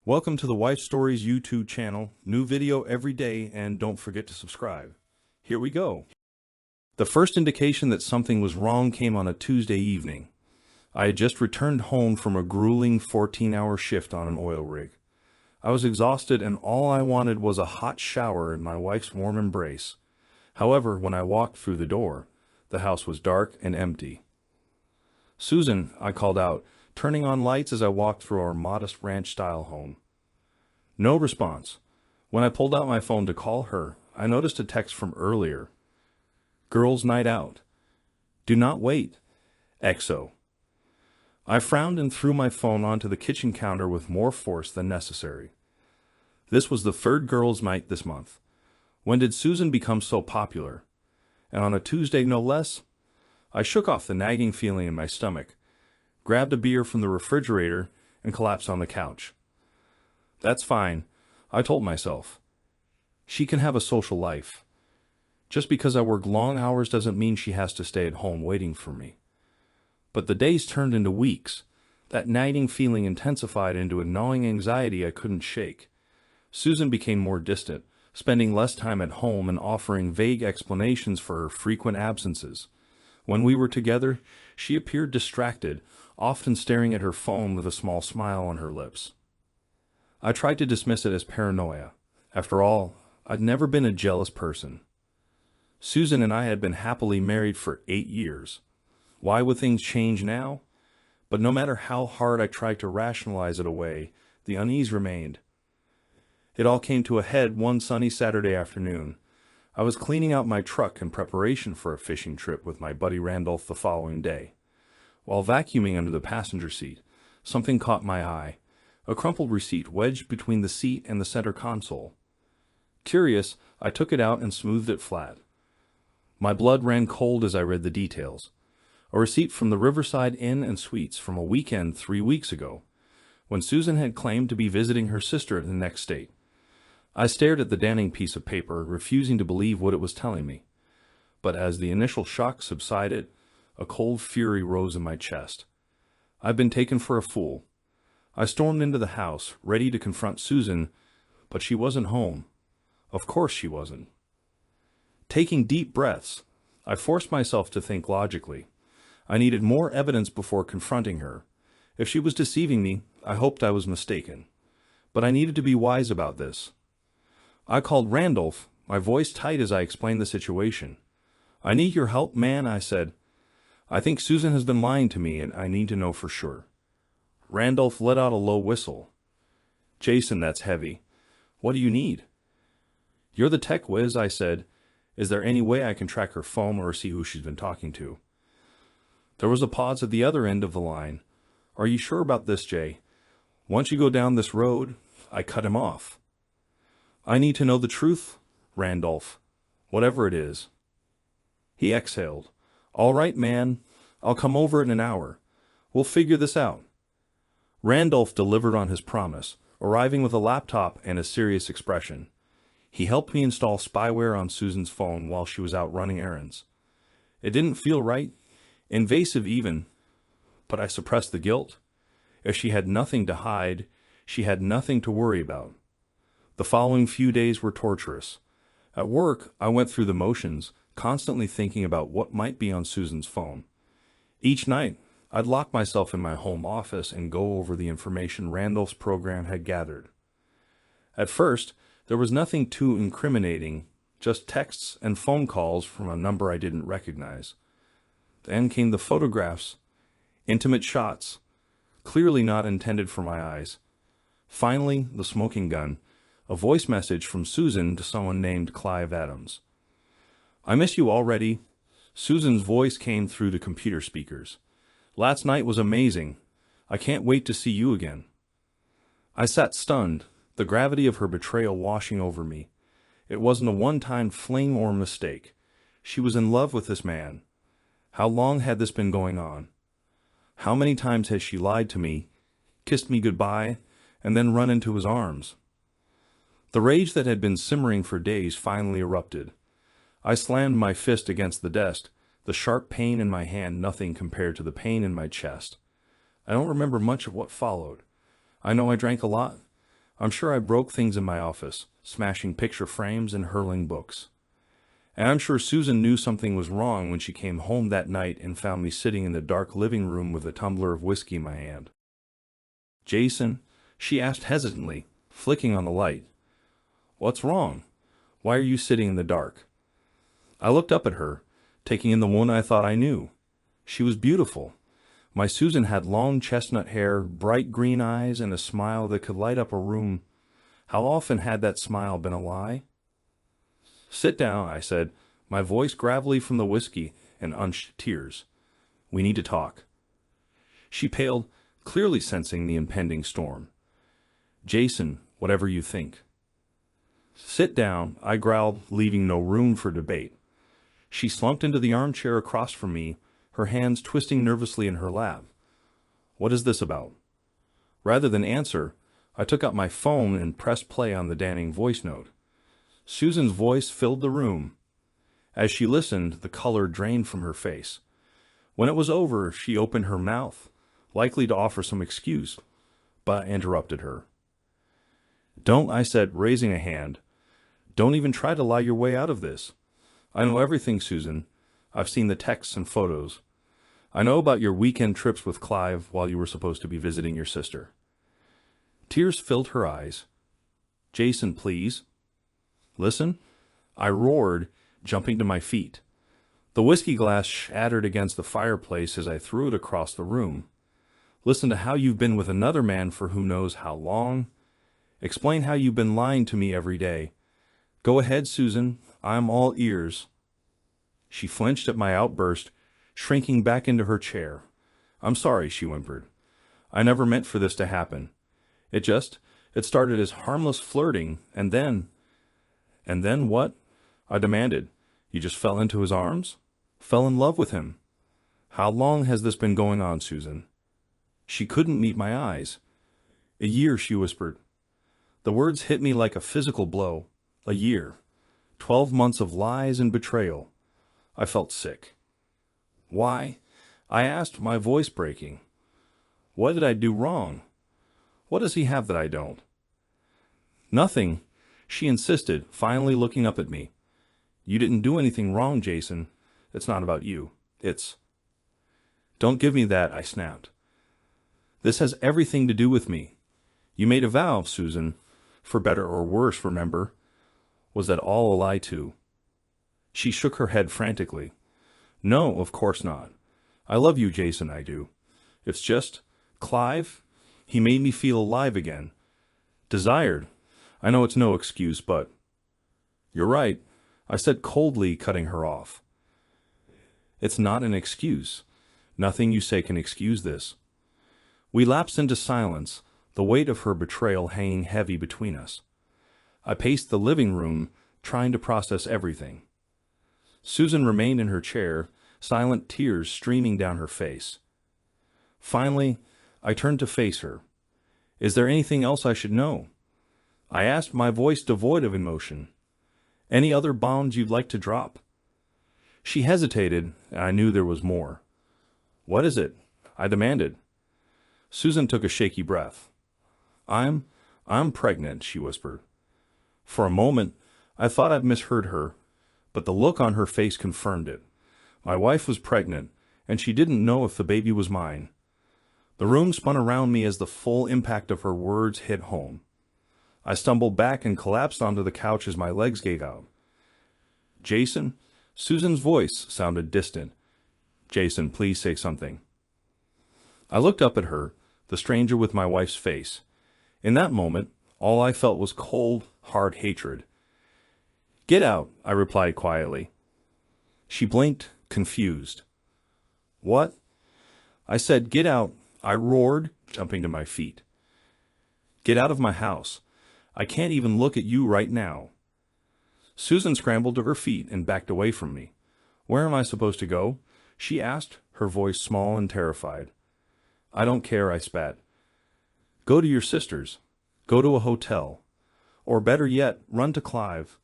Welcome to the Wife Stories YouTube channel. New video every day, and don't forget to subscribe. Here we go. The first indication that something was wrong came on a Tuesday evening. I had just returned home from a grueling 14-hour shift on an oil rig. I was exhausted, and all I wanted was a hot shower and my wife's warm embrace. However, when I walked through the door, the house was dark and empty. "Susan," I called out, turning on lights as I walked through our modest ranch-style home. No response. When I pulled out my phone to call her, I noticed a text from earlier. "Girls' night out. Do not wait. XO." I frowned and threw my phone onto the kitchen counter with more force than necessary. This was the third girls' night this month. When did Susan become so popular? And on a Tuesday, no less? I shook off the nagging feeling in my stomach, grabbed a beer from the refrigerator, and collapsed on the couch. That's fine, I told myself. She can have a social life. Just because I work long hours doesn't mean she has to stay at home waiting for me. But the days turned into weeks. That nagging feeling intensified into a gnawing anxiety I couldn't shake. Susan became more distant, spending less time at home and offering vague explanations for her frequent absences. When we were together, she appeared distracted, often staring at her phone with a small smile on her lips. I tried to dismiss it as paranoia. After all, I'd never been a jealous person. Susan and I had been happily married for 8 years. Why would things change now? But no matter how hard I tried to rationalize it away, the unease remained. It all came to a head one sunny Saturday afternoon. I was cleaning out my truck in preparation for a fishing trip with my buddy Randolph the following day. While vacuuming under the passenger seat, something caught my eye. A crumpled receipt wedged between the seat and the center console. Curious, I took it out and smoothed it flat. My blood ran cold as I read the details. A receipt from the Riverside Inn and Suites from a weekend 3 weeks ago, when Susan had claimed to be visiting her sister in the next state. I stared at the damning piece of paper, refusing to believe what it was telling me. But as the initial shock subsided, a cold fury rose in my chest. I'd been taken for a fool. I stormed into the house, ready to confront Susan, but she wasn't home. Of course she wasn't. Taking deep breaths, I forced myself to think logically. I needed more evidence before confronting her. If she was deceiving me, I hoped I was mistaken. But I needed to be wise about this. I called Randolph, my voice tight as I explained the situation. "I need your help, man," I said. "I think Susan has been lying to me, and I need to know for sure." Randolph let out a low whistle. "Jason, that's heavy. What do you need?" "You're the tech whiz," I said. "Is there any way I can track her phone or see who she's been talking to?" There was a pause at the other end of the line. "Are you sure about this, Jay? Once you go down this road," I cut him off. "I need to know the truth, Randolph, whatever it is." He exhaled. "All right, man. I'll come over in an hour. We'll figure this out." Randolph delivered on his promise, arriving with a laptop and a serious expression. He helped me install spyware on Susan's phone while she was out running errands. It didn't feel right, invasive even, but I suppressed the guilt. If she had nothing to hide, she had nothing to worry about. The following few days were torturous. At work, I went through the motions, constantly thinking about what might be on Susan's phone. Each night, I'd lock myself in my home office and go over the information Randolph's program had gathered. At first, there was nothing too incriminating, just texts and phone calls from a number I didn't recognize. Then came the photographs, intimate shots, clearly not intended for my eyes. Finally, the smoking gun, a voice message from Susan to someone named Clive Adams. "I miss you already." Susan's voice came through the computer speakers. "Last night was amazing. I can't wait to see you again." I sat stunned, the gravity of her betrayal washing over me. It wasn't a one-time fling or mistake. She was in love with this man. How long had this been going on? How many times had she lied to me, kissed me goodbye, and then run into his arms? The rage that had been simmering for days finally erupted. I slammed my fist against the desk, the sharp pain in my hand nothing compared to the pain in my chest. I don't remember much of what followed. I know I drank a lot, I'm sure I broke things in my office, smashing picture frames and hurling books. And I'm sure Susan knew something was wrong when she came home that night and found me sitting in the dark living room with a tumbler of whiskey in my hand. "Jason," she asked hesitantly, flicking on the light. "What's wrong? Why are you sitting in the dark?" I looked up at her, taking in the one I thought I knew. She was beautiful. My Susan had long chestnut hair, bright green eyes, and a smile that could light up a room. How often had that smile been a lie? "Sit down," I said, my voice gravelly from the whiskey and unshed tears. "We need to talk." She paled, clearly sensing the impending storm. "Jason, whatever you think." "Sit down," I growled, leaving no room for debate. She slumped into the armchair across from me, her hands twisting nervously in her lap. "What is this about?" Rather than answer, I took out my phone and pressed play on the damning voice note. Susan's voice filled the room. As she listened, the color drained from her face. When it was over, she opened her mouth, likely to offer some excuse, but I interrupted her. "Don't," I said, raising a hand. "Don't even try to lie your way out of this. I know everything, Susan. I've seen the texts and photos. I know about your weekend trips with Clive while you were supposed to be visiting your sister." Tears filled her eyes. "Jason, please." "Listen," I roared, jumping to my feet. The whiskey glass shattered against the fireplace as I threw it across the room. "Listen to how you've been with another man for who knows how long. Explain how you've been lying to me every day. Go ahead, Susan. I'm all ears." She flinched at my outburst, shrinking back into her chair. "I'm sorry," she whimpered. "I never meant for this to happen. It started as harmless flirting, and then—" "And then what?" I demanded. "You just fell into his arms? Fell in love with him? How long has this been going on, Susan?" She couldn't meet my eyes. "A year," she whispered. The words hit me like a physical blow. A year. 12 months of lies and betrayal. I felt sick. "Why?" I asked, my voice breaking. "What did I do wrong? What does he have that I don't?" "Nothing," she insisted, finally looking up at me. "You didn't do anything wrong, Jason. It's not about you. It's—" "Don't give me that," I snapped. "This has everything to do with me. You made a vow, Susan, for better or worse, remember? Was that all a lie too?" She shook her head frantically. "No, of course not. I love you, Jason, I do. It's just, Clive, he made me feel alive again. Desired. I know it's no excuse, but—" "You're right," I said coldly, cutting her off. "It's not an excuse. Nothing you say can excuse this." We lapsed into silence, the weight of her betrayal hanging heavy between us. I paced the living room, trying to process everything. Susan remained in her chair, silent tears streaming down her face. Finally, I turned to face her. "Is there anything else I should know?" I asked, my voice devoid of emotion. "Any other bombs you'd like to drop?" She hesitated, and I knew there was more. "What is it?" I demanded. Susan took a shaky breath. I'm pregnant," she whispered. For a moment, I thought I'd misheard her, but the look on her face confirmed it. My wife was pregnant, and she didn't know if the baby was mine. The room spun around me as the full impact of her words hit home. I stumbled back and collapsed onto the couch as my legs gave out. "Jason?" Susan's voice sounded distant. "Jason, please say something." I looked up at her, the stranger with my wife's face. In that moment, all I felt was cold, hard hatred. "Get out," I replied quietly. She blinked, confused. "What?" I said, "Get out," I roared, jumping to my feet. "Get out of my house. I can't even look at you right now." Susan scrambled to her feet and backed away from me. "Where am I supposed to go?" she asked, her voice small and terrified. "I don't care," I spat. "Go to your sister's. Go to a hotel. Or better yet, run to Clive.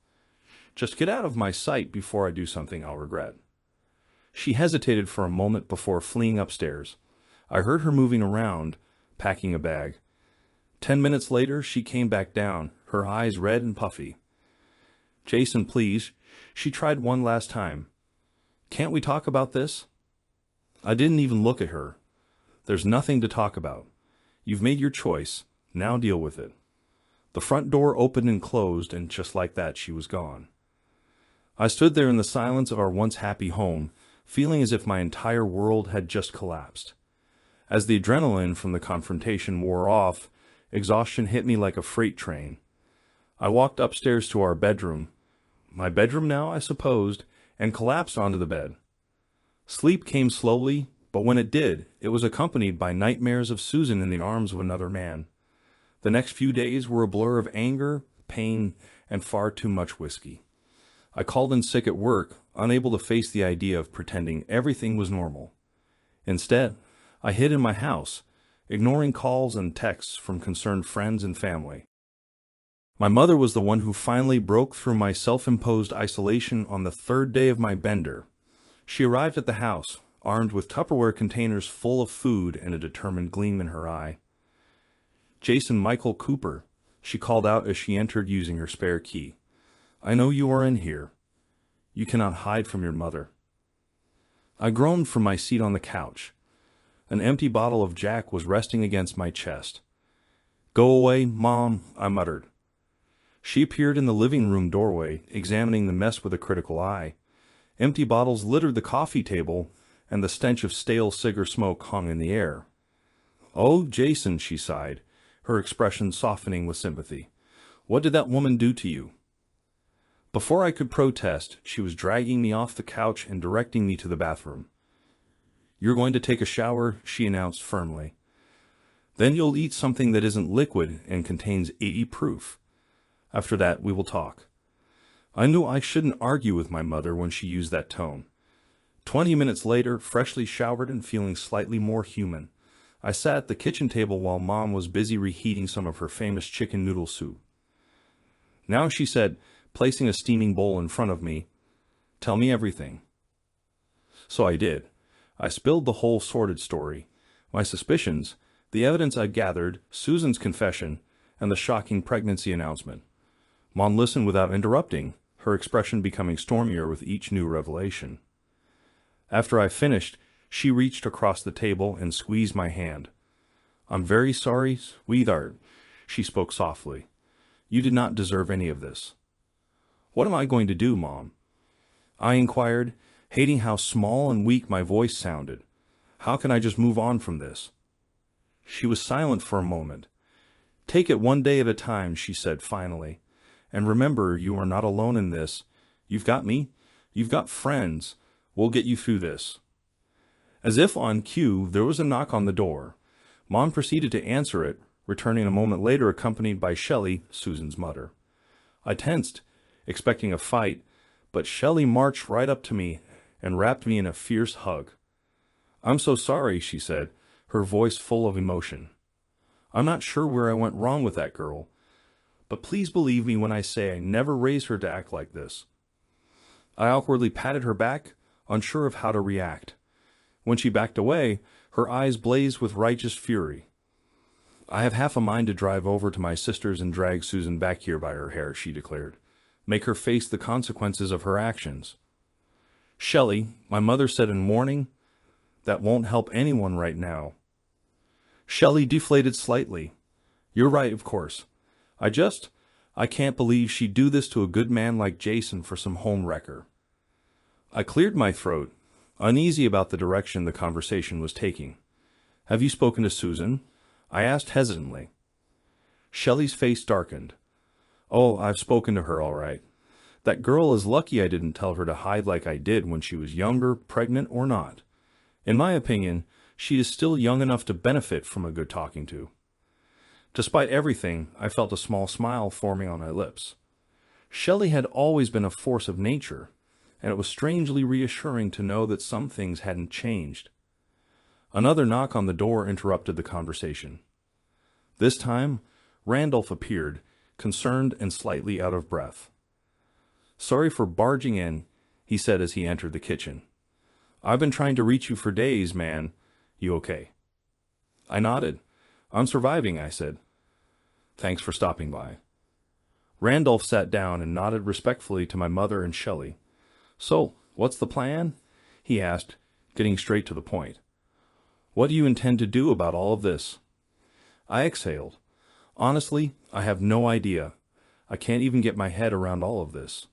Just get out of my sight before I do something I'll regret." She hesitated for a moment before fleeing upstairs. I heard her moving around, packing a bag. 10 minutes later, she came back down, her eyes red and puffy. "Jason, please." She tried one last time. "Can't we talk about this?" I didn't even look at her. "There's nothing to talk about. You've made your choice. Now deal with it." The front door opened and closed, and just like that, she was gone. I stood there in the silence of our once happy home, feeling as if my entire world had just collapsed. As the adrenaline from the confrontation wore off, exhaustion hit me like a freight train. I walked upstairs to our bedroom, my bedroom now, I supposed, and collapsed onto the bed. Sleep came slowly, but when it did, it was accompanied by nightmares of Susan in the arms of another man. The next few days were a blur of anger, pain, and far too much whiskey. I called in sick at work, unable to face the idea of pretending everything was normal. Instead, I hid in my house, ignoring calls and texts from concerned friends and family. My mother was the one who finally broke through my self-imposed isolation on the third day of my bender. She arrived at the house, armed with Tupperware containers full of food and a determined gleam in her eye. "Jason Michael Cooper," she called out as she entered using her spare key. "I know you are in here. You cannot hide from your mother." I groaned from my seat on the couch. An empty bottle of Jack was resting against my chest. "Go away, Mom," I muttered. She appeared in the living room doorway, examining the mess with a critical eye. Empty bottles littered the coffee table, and the stench of stale cigar smoke hung in the air. "Oh, Jason," she sighed, her expression softening with sympathy. "What did that woman do to you?" Before I could protest, she was dragging me off the couch and directing me to the bathroom. "You're going to take a shower," she announced firmly. "Then you'll eat something that isn't liquid and contains 80 proof. After that, we will talk." I knew I shouldn't argue with my mother when she used that tone. 20 minutes later, freshly showered and feeling slightly more human, I sat at the kitchen table while Mom was busy reheating some of her famous chicken noodle soup. "Now," she said, placing a steaming bowl in front of me, "tell me everything." So I did. I spilled the whole sordid story, my suspicions, the evidence I gathered, Susan's confession, and the shocking pregnancy announcement. Mom listened without interrupting, her expression becoming stormier with each new revelation. After I finished, she reached across the table and squeezed my hand. "I'm very sorry, sweetheart," she spoke softly. "You did not deserve any of this." "What am I going to do, Mom?" I inquired, hating how small and weak my voice sounded. "How can I just move on from this?" She was silent for a moment. "Take it one day at a time," she said finally. "And remember, you are not alone in this. You've got me. You've got friends. We'll get you through this." As if on cue, there was a knock on the door. Mom proceeded to answer it, returning a moment later accompanied by Shelley, Susan's mother. I tensed, expecting a fight, but Shelley marched right up to me and wrapped me in a fierce hug. "I'm so sorry," she said, her voice full of emotion. "I'm not sure where I went wrong with that girl, but please believe me when I say I never raised her to act like this." I awkwardly patted her back, unsure of how to react. When she backed away, her eyes blazed with righteous fury. "I have half a mind to drive over to my sister's and drag Susan back here by her hair," she declared. "Make her face the consequences of her actions." "Shelley," my mother said in warning, "that won't help anyone right now." Shelley deflated slightly. "You're right, of course. I can't believe she'd do this to a good man like Jason for some home wrecker." I cleared my throat, uneasy about the direction the conversation was taking. "Have you spoken to Susan?" I asked hesitantly. Shelley's face darkened. "Oh, I've spoken to her all right. That girl is lucky I didn't tell her to hide like I did when she was younger, pregnant or not. In my opinion, she is still young enough to benefit from a good talking to." Despite everything, I felt a small smile forming on my lips. Shelley had always been a force of nature, and it was strangely reassuring to know that some things hadn't changed. Another knock on the door interrupted the conversation. This time, Randolph appeared, concerned and slightly out of breath. "Sorry for barging in," he said as he entered the kitchen. "I've been trying to reach you for days, man. You okay?" I nodded. "I'm surviving," I said. Thanks for stopping by. Randolph sat down and nodded respectfully to my mother and Shelley. So, what's the plan? He asked, getting straight to the point. What do you intend to do about all of this? I exhaled. Honestly, I have no idea. I can't even get my head around all of this.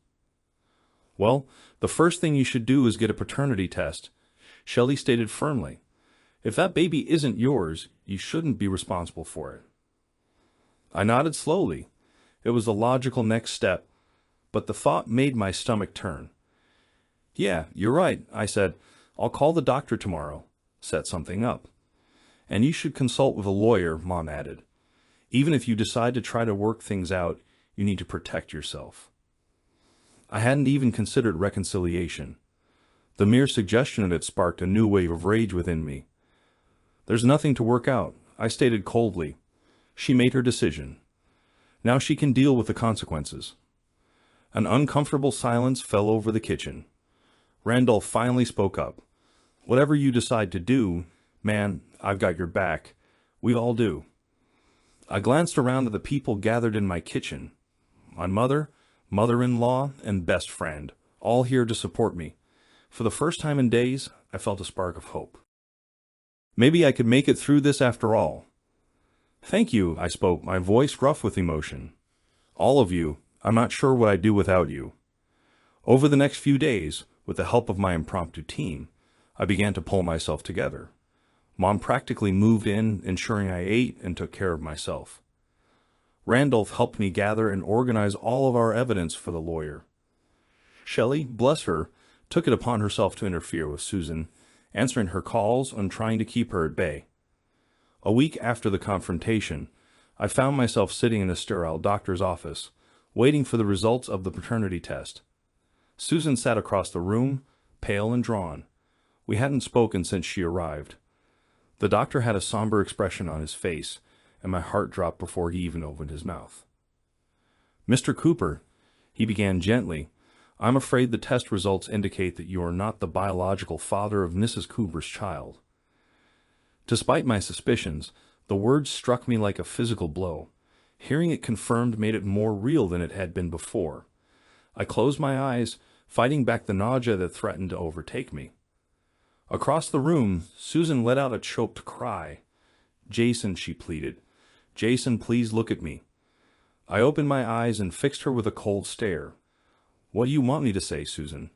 Well, the first thing you should do is get a paternity test, Shelley stated firmly. If that baby isn't yours, you shouldn't be responsible for it. I nodded slowly. It was the logical next step, but the thought made my stomach turn. Yeah, you're right, I said. I'll call the doctor tomorrow. Set something up. And you should consult with a lawyer, Mom added. Even if you decide to try to work things out, you need to protect yourself. I hadn't even considered reconciliation. The mere suggestion of it sparked a new wave of rage within me. There's nothing to work out, I stated coldly. She made her decision. Now she can deal with the consequences. An uncomfortable silence fell over the kitchen. Randolph finally spoke up. Whatever you decide to do, man, I've got your back. We all do. I glanced around at the people gathered in my kitchen. My mother, mother-in-law, and best friend, all here to support me. For the first time in days, I felt a spark of hope. Maybe I could make it through this after all. Thank you, I spoke, my voice rough with emotion. All of you, I'm not sure what I'd do without you. Over the next few days, with the help of my impromptu team, I began to pull myself together. Mom practically moved in, ensuring I ate and took care of myself. Randolph helped me gather and organize all of our evidence for the lawyer. Shelley, bless her, took it upon herself to interfere with Susan, answering her calls and trying to keep her at bay. A week after the confrontation, I found myself sitting in a sterile doctor's office, waiting for the results of the paternity test. Susan sat across the room, pale and drawn. We hadn't spoken since she arrived. The doctor had a somber expression on his face, and my heart dropped before he even opened his mouth. Mr. Cooper, he began gently, I'm afraid the test results indicate that you are not the biological father of Mrs. Cooper's child. Despite my suspicions, the words struck me like a physical blow. Hearing it confirmed made it more real than it had been before. I closed my eyes, fighting back the nausea that threatened to overtake me. Across the room, Susan let out a choked cry. Jason, she pleaded. Jason, please look at me. I opened my eyes and fixed her with a cold stare. What do you want me to say, Susan?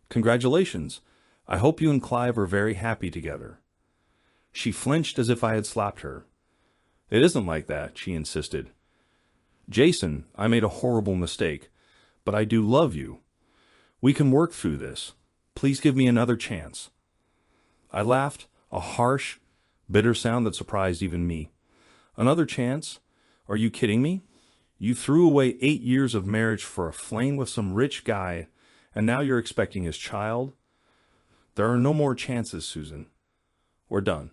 Congratulations. I hope you and Clive are very happy together. She flinched as if I had slapped her. It isn't like that, she insisted. Jason, I made a horrible mistake, but I do love you. We can work through this. Please give me another chance. I laughed, a harsh, bitter sound that surprised even me. Another chance? Are you kidding me? You threw away 8 years of marriage for a fling with some rich guy, and now you're expecting his child? There are no more chances, Susan. We're done.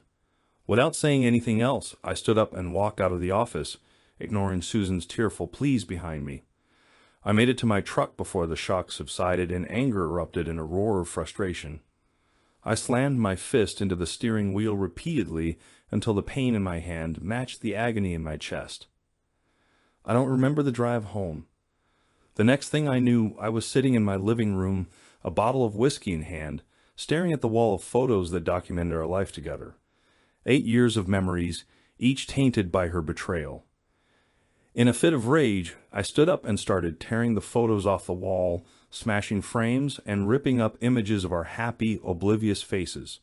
Without saying anything else, I stood up and walked out of the office, ignoring Susan's tearful pleas behind me. I made it to my truck before the shock subsided and anger erupted in a roar of frustration. I slammed my fist into the steering wheel repeatedly until the pain in my hand matched the agony in my chest. I don't remember the drive home. The next thing I knew, I was sitting in my living room, a bottle of whiskey in hand, staring at the wall of photos that documented our life together. 8 years of memories, each tainted by her betrayal. In a fit of rage, I stood up and started tearing the photos off the wall, smashing frames and ripping up images of our happy, oblivious faces.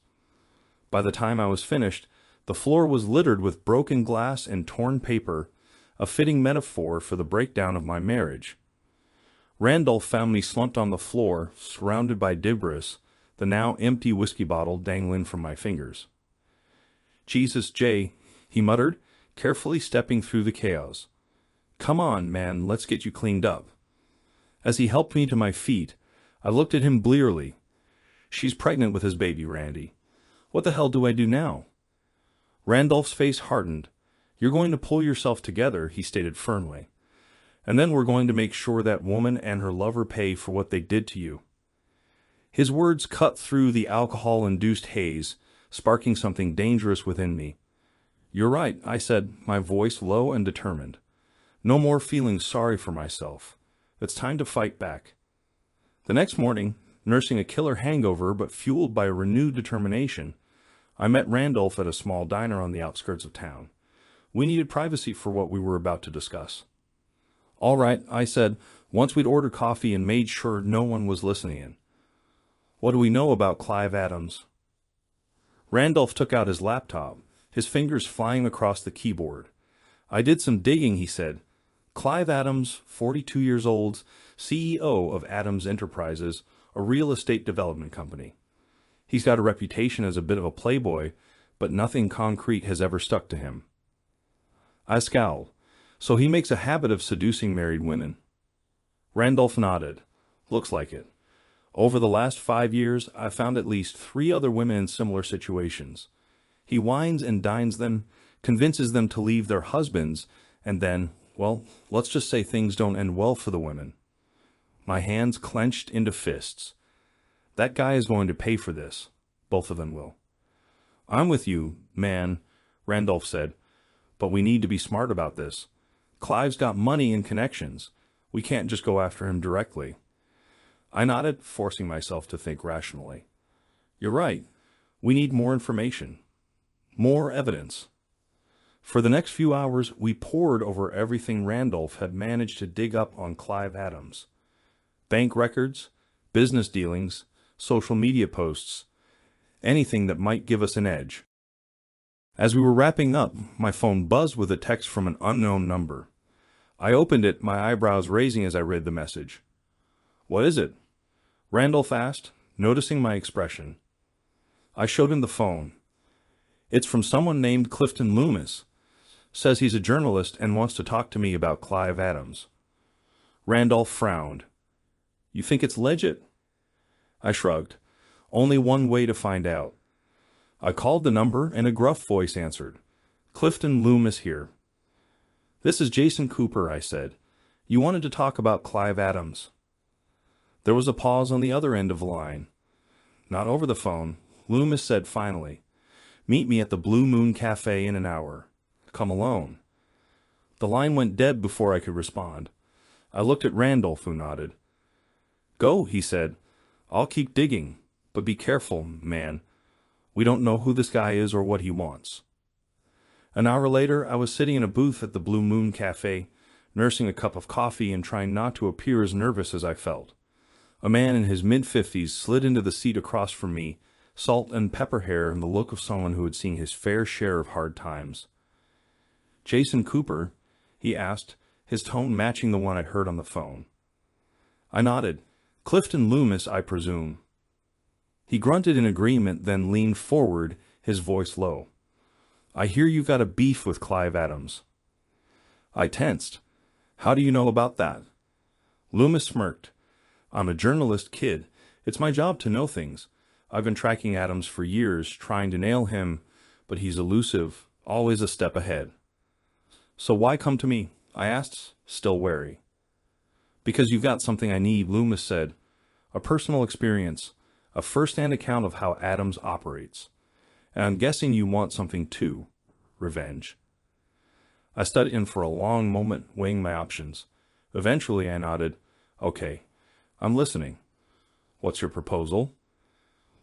By the time I was finished, the floor was littered with broken glass and torn paper, a fitting metaphor for the breakdown of my marriage. Randolph found me slumped on the floor, surrounded by debris, the now empty whiskey bottle dangling from my fingers. Jesus, Jay, he muttered, carefully stepping through the chaos. Come on, man, let's get you cleaned up. As he helped me to my feet, I looked at him blearily. She's pregnant with his baby, Randy. What the hell do I do now? Randolph's face hardened. You're going to pull yourself together, he stated firmly. And then we're going to make sure that woman and her lover pay for what they did to you. His words cut through the alcohol-induced haze, sparking something dangerous within me. You're right, I said, my voice low and determined. No more feeling sorry for myself. It's time to fight back. The next morning, nursing a killer hangover but fueled by a renewed determination, I met Randolph at a small diner on the outskirts of town. We needed privacy for what we were about to discuss. "All right," I said, once we'd ordered coffee and made sure no one was listening in. "What do we know about Clive Adams?" Randolph took out his laptop, his fingers flying across the keyboard. "I did some digging," he said. "Clive Adams, 42 years old, CEO of Adams Enterprises, a real estate development company. He's got a reputation as a bit of a playboy, but nothing concrete has ever stuck to him." I scowled. "So he makes a habit of seducing married women?" Randolph nodded. "Looks like it. Over the last 5 years, I've found at least 3 other women in similar situations. He wines and dines them, convinces them to leave their husbands, and then, well, let's just say things don't end well for the women." My hands clenched into fists. "That guy is going to pay for this. Both of them will." "I'm with you, man," Randolph said, "but we need to be smart about this. Clive's got money and connections. We can't just go after him directly." I nodded, forcing myself to think rationally. "You're right. We need more information. More evidence." For the next few hours, we pored over everything Randolph had managed to dig up on Clive Adams. Bank records, business dealings, social media posts, anything that might give us an edge. As we were wrapping up, my phone buzzed with a text from an unknown number. I opened it, my eyebrows raising as I read the message. "What is it?" Randolph asked, noticing my expression. I showed him the phone. "It's from someone named Clifton Loomis. Says he's a journalist and wants to talk to me about Clive Adams." Randolph frowned. "You think it's legit?" I shrugged. "Only one way to find out." I called the number and a gruff voice answered. "Clifton Loomis here." "This is Jason Cooper," I said. "You wanted to talk about Clive Adams." There was a pause on the other end of the line. "Not over the phone," Loomis said finally. "Meet me at the Blue Moon Cafe in an hour. Come alone." The line went dead before I could respond. I looked at Randolph, who nodded. "Go," he said. "I'll keep digging, but be careful, man. We don't know who this guy is or what he wants." An hour later, I was sitting in a booth at the Blue Moon Cafe, nursing a cup of coffee and trying not to appear as nervous as I felt. A man in his mid-50s slid into the seat across from me, salt and pepper hair and the look of someone who had seen his fair share of hard times. "Jason Cooper?" he asked, his tone matching the one I'd heard on the phone. I nodded. "Clifton Loomis, I presume." He grunted in agreement, then leaned forward, his voice low. "I hear you've got a beef with Clive Adams." I tensed. "How do you know about that?" Loomis smirked. "I'm a journalist, kid. It's my job to know things. I've been tracking Adams for years, trying to nail him, but he's elusive, always a step ahead." "So why come to me?" I asked, still wary. "Because you've got something I need," Loomis said. "A personal experience, a first-hand account of how Adams operates. And I'm guessing you want something too. Revenge." I studied him for a long moment, weighing my options. Eventually I nodded. "Okay, I'm listening. What's your proposal?"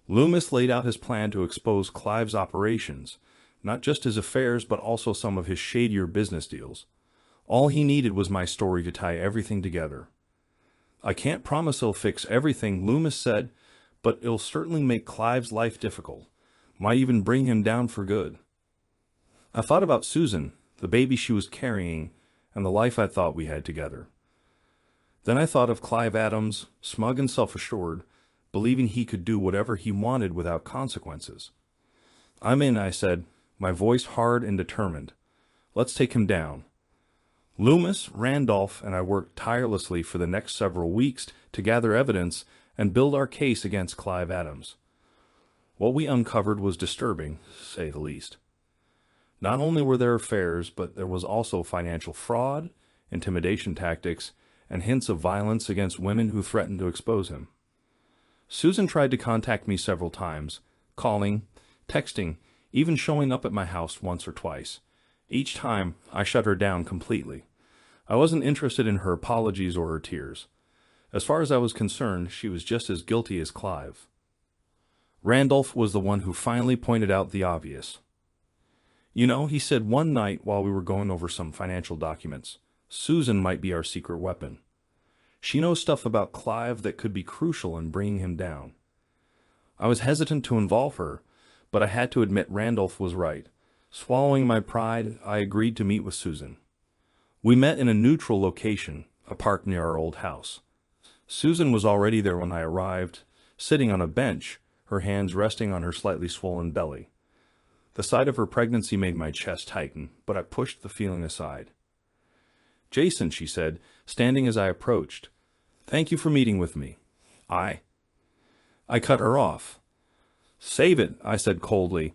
Loomis laid out his plan to expose Clive's operations, not just his affairs but also some of his shadier business deals. All he needed was my story to tie everything together. "I can't promise it'll fix everything," Loomis said, "but it'll certainly make Clive's life difficult. Might even bring him down for good." I thought about Susan, the baby she was carrying, and the life I thought we had together. Then I thought of Clive Adams, smug and self-assured, believing he could do whatever he wanted without consequences. "I'm in," I said, my voice hard and determined. "Let's take him down." Loomis, Randolph, and I worked tirelessly for the next several weeks to gather evidence and build our case against Clive Adams. What we uncovered was disturbing, to say the least. Not only were there affairs, but there was also financial fraud, intimidation tactics, and hints of violence against women who threatened to expose him. Susan tried to contact me several times, calling, texting, even showing up at my house once or twice. Each time, I shut her down completely. I wasn't interested in her apologies or her tears. As far as I was concerned, she was just as guilty as Clive. Randolph was the one who finally pointed out the obvious. You know, he said one night while we were going over some financial documents, Susan might be our secret weapon. She knows stuff about Clive that could be crucial in bringing him down. I was hesitant to involve her, but I had to admit Randolph was right. Swallowing my pride, I agreed to meet with Susan. We met in a neutral location, a park near our old house. Susan was already there when I arrived, sitting on a bench, her hands resting on her slightly swollen belly. The sight of her pregnancy made my chest tighten, but I pushed the feeling aside. "Jason," she said, standing as I approached. "Thank you for meeting with me." I cut her off. "Save it," I said coldly.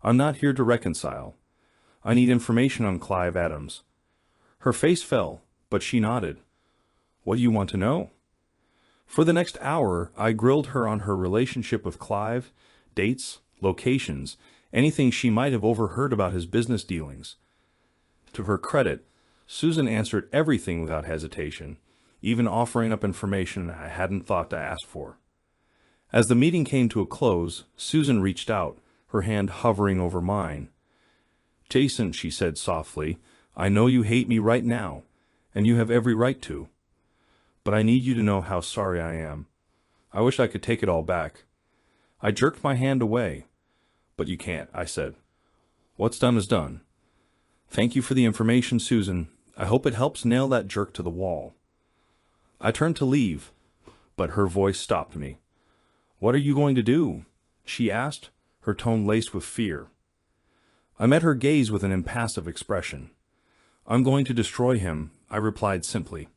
"I'm not here to reconcile. I need information on Clive Adams." Her face fell, but she nodded. "What do you want to know?" For the next hour, I grilled her on her relationship with Clive, dates, locations, anything she might have overheard about his business dealings. To her credit, Susan answered everything without hesitation, even offering up information I hadn't thought to ask for. As the meeting came to a close, Susan reached out, her hand hovering over mine. "Jason," she said softly, "I know you hate me right now, and you have every right to. But I need you to know how sorry I am. I wish I could take it all back." I jerked my hand away. "But you can't," I said. "What's done is done. Thank you for the information, Susan. I hope it helps nail that jerk to the wall." I turned to leave, but her voice stopped me. "What are you going to do?" she asked, her tone laced with fear. I met her gaze with an impassive expression. "I'm going to destroy him," I replied simply.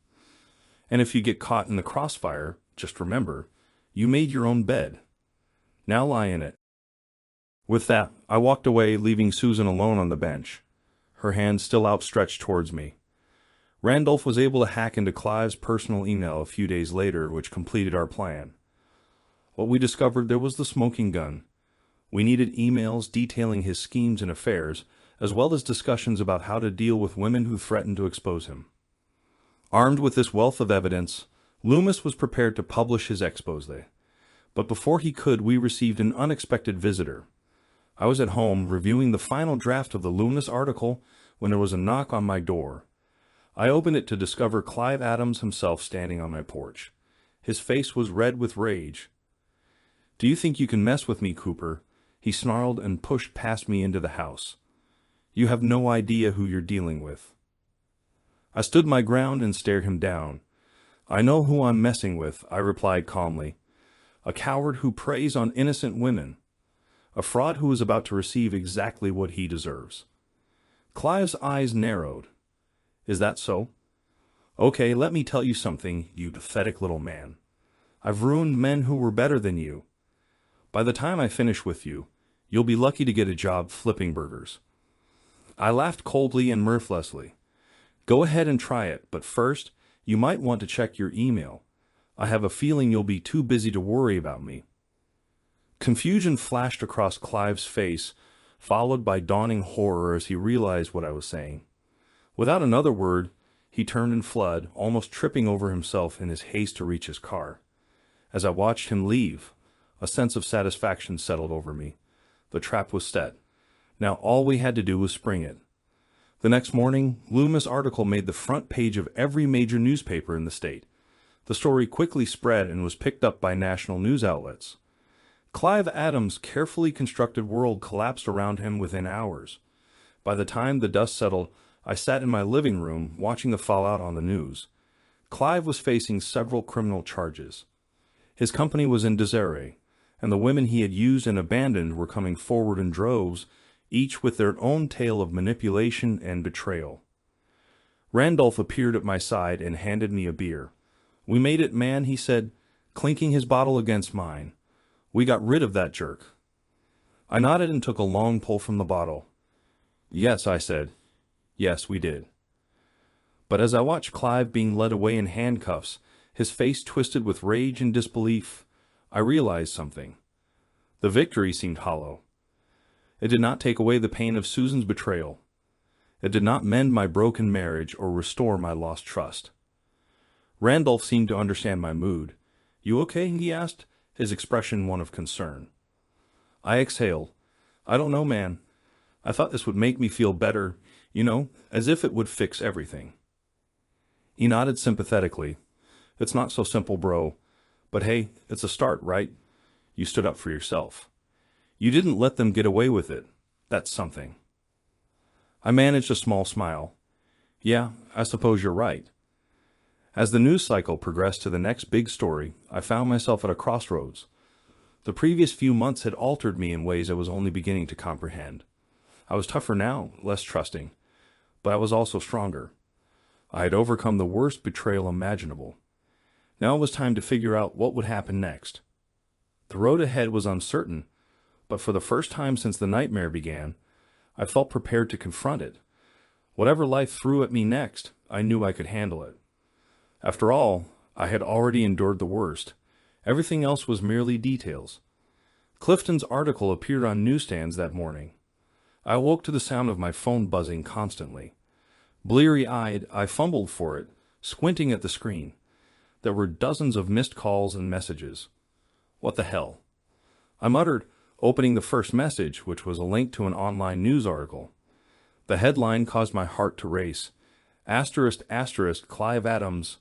"And if you get caught in the crossfire, just remember, you made your own bed. Now lie in it." With that, I walked away, leaving Susan alone on the bench, her hand still outstretched towards me. Randolph was able to hack into Clive's personal email a few days later, which completed our plan. What we discovered there was the smoking gun. We needed emails detailing his schemes and affairs, as well as discussions about how to deal with women who threatened to expose him. Armed with this wealth of evidence, Loomis was prepared to publish his exposé. But before he could, we received an unexpected visitor. I was at home reviewing the final draft of the Loomis article when there was a knock on my door. I opened it to discover Clive Adams himself standing on my porch. His face was red with rage. "Do you think you can mess with me, Cooper?" he snarled and pushed past me into the house. "You have no idea who you're dealing with." I stood my ground and stared him down. "I know who I'm messing with," I replied calmly. "A coward who preys on innocent women. A fraud who is about to receive exactly what he deserves." Clive's eyes narrowed. "Is that so? Okay, let me tell you something, you pathetic little man. I've ruined men who were better than you. By the time I finish with you, you'll be lucky to get a job flipping burgers." I laughed coldly and mirthlessly. "Go ahead and try it, but first, you might want to check your email. I have a feeling you'll be too busy to worry about me." Confusion flashed across Clive's face, followed by dawning horror as he realized what I was saying. Without another word, he turned and fled, almost tripping over himself in his haste to reach his car. As I watched him leave, a sense of satisfaction settled over me. The trap was set. Now all we had to do was spring it. The next morning, Loomis' article made the front page of every major newspaper in the state. The story quickly spread and was picked up by national news outlets. Clive Adams' carefully constructed world collapsed around him within hours. By the time the dust settled, I sat in my living room watching the fallout on the news. Clive was facing several criminal charges. His company was in disarray, and the women he had used and abandoned were coming forward in droves, each with their own tale of manipulation and betrayal. Randolph appeared at my side and handed me a beer. "We made it, man," he said, clinking his bottle against mine. "We got rid of that jerk." I nodded and took a long pull from the bottle. "Yes," I said. "Yes, we did." But as I watched Clive being led away in handcuffs, his face twisted with rage and disbelief, I realized something. The victory seemed hollow. It did not take away the pain of Susan's betrayal. It did not mend my broken marriage or restore my lost trust. Randolph seemed to understand my mood. "You okay?" he asked, his expression one of concern. I exhaled. "I don't know, man. I thought this would make me feel better, as if it would fix everything." He nodded sympathetically. "It's not so simple, bro. But hey, it's a start, right? You stood up for yourself. You didn't let them get away with it. That's something." I managed a small smile. "Yeah, I suppose you're right." As the news cycle progressed to the next big story, I found myself at a crossroads. The previous few months had altered me in ways I was only beginning to comprehend. I was tougher now, less trusting, but I was also stronger. I had overcome the worst betrayal imaginable. Now it was time to figure out what would happen next. The road ahead was uncertain, but for the first time since the nightmare began, I felt prepared to confront it. Whatever life threw at me next, I knew I could handle it. After all, I had already endured the worst. Everything else was merely details. Clifton's article appeared on newsstands that morning. I awoke to the sound of my phone buzzing constantly. Bleary-eyed, I fumbled for it, squinting at the screen. There were dozens of missed calls and messages. What the hell? I muttered, opening the first message, which was a link to an online news article. The headline caused my heart to race. ***, Clive Adams,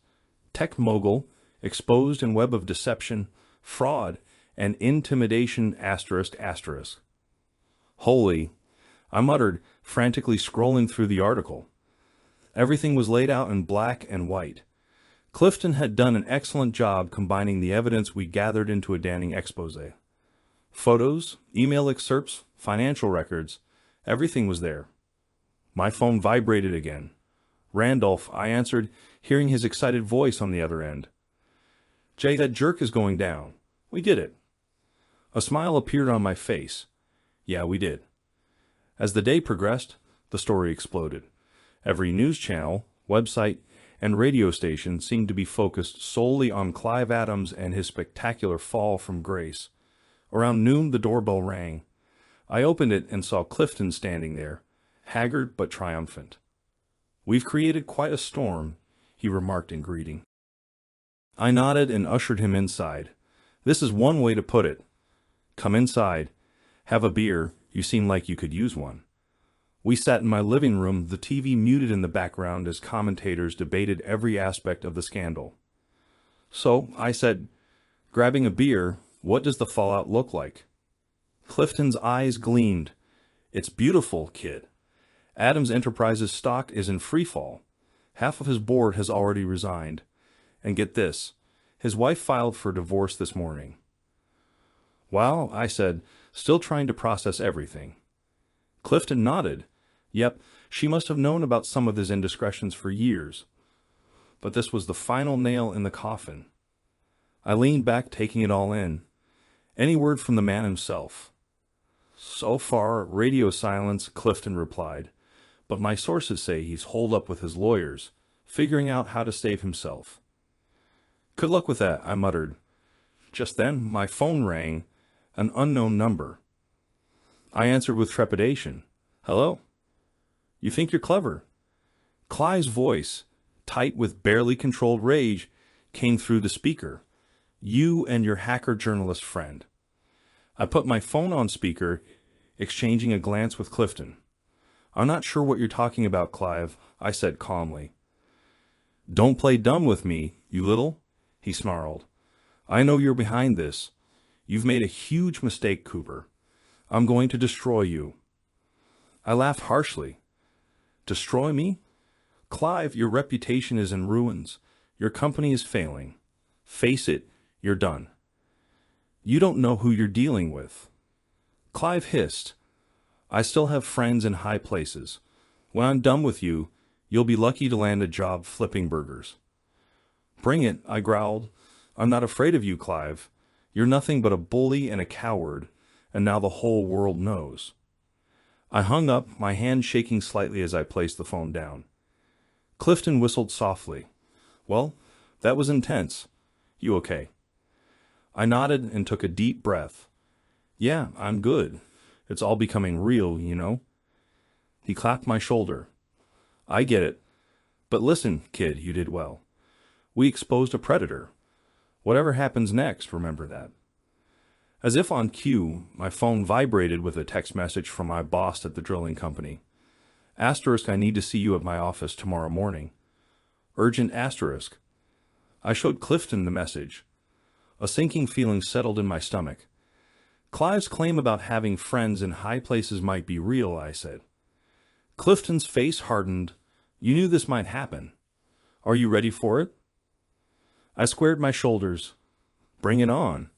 tech mogul, exposed in web of deception, fraud, and intimidation, ***. Holy, I muttered, frantically scrolling through the article. Everything was laid out in black and white. Clifton had done an excellent job combining the evidence we gathered into a damning expose. Photos, email excerpts, financial records, everything was there. My phone vibrated again. "Randolph," I answered, hearing his excited voice on the other end. "Jay, that jerk is going down. We did it." A smile appeared on my face. Yeah, we did. As the day progressed, the story exploded. Every news channel, website, and radio station seemed to be focused solely on Clive Adams and his spectacular fall from grace. Around noon, the doorbell rang. I opened it and saw Clifton standing there, haggard but triumphant. "We've created quite a storm," he remarked in greeting. I nodded and ushered him inside. "This is one way to put it. Come inside. Have a beer. You seem like you could use one." We sat in my living room, the TV muted in the background as commentators debated every aspect of the scandal. "So," I said, grabbing a beer, "what does the fallout look like?" Clifton's eyes gleamed. "It's beautiful, kid. Adams Enterprises stock is in free fall. Half of his board has already resigned. And get this, his wife filed for divorce this morning." "Wow," I said, still trying to process everything. Clifton nodded. Yep, she must have known about some of his indiscretions for years. But this was the final nail in the coffin. I leaned back, taking it all in. Any word from the man himself? "So far, radio silence," Clifton replied. "But my sources say he's holed up with his lawyers, figuring out how to save himself." "Good luck with that," I muttered. Just then, my phone rang, an unknown number. I answered with trepidation. "Hello?" "You think you're clever?" Clive's voice, tight with barely controlled rage, came through the speaker. "You and your hacker journalist friend." I put my phone on speaker, exchanging a glance with Clifton. "I'm not sure what you're talking about, Clive," I said calmly. "Don't play dumb with me, you little," he snarled. "I know you're behind this. You've made a huge mistake, Cooper. I'm going to destroy you." I laughed harshly. "Destroy me? Clive, your reputation is in ruins. Your company is failing. Face it, you're done. You don't know who you're dealing with." Clive hissed. "I still have friends in high places. When I'm done with you, you'll be lucky to land a job flipping burgers." "Bring it," I growled. "I'm not afraid of you, Clive. You're nothing but a bully and a coward, and now the whole world knows." I hung up, my hand shaking slightly as I placed the phone down. Clifton whistled softly. "Well, that was intense. You okay?" I nodded and took a deep breath. "Yeah, I'm good. It's all becoming real, you know." He clapped my shoulder. I get it. But listen, kid, you did well. We exposed a predator. Whatever happens next, remember that. As if on cue, my phone vibrated with a text message from my boss at the drilling company. Asterisk, I need to see you at my office tomorrow morning. Urgent asterisk. I showed Clifton the message. A sinking feeling settled in my stomach. Clive's claim about having friends in high places might be real, I said. Clifton's face hardened. You knew this might happen. Are you ready for it? I squared my shoulders. Bring it on.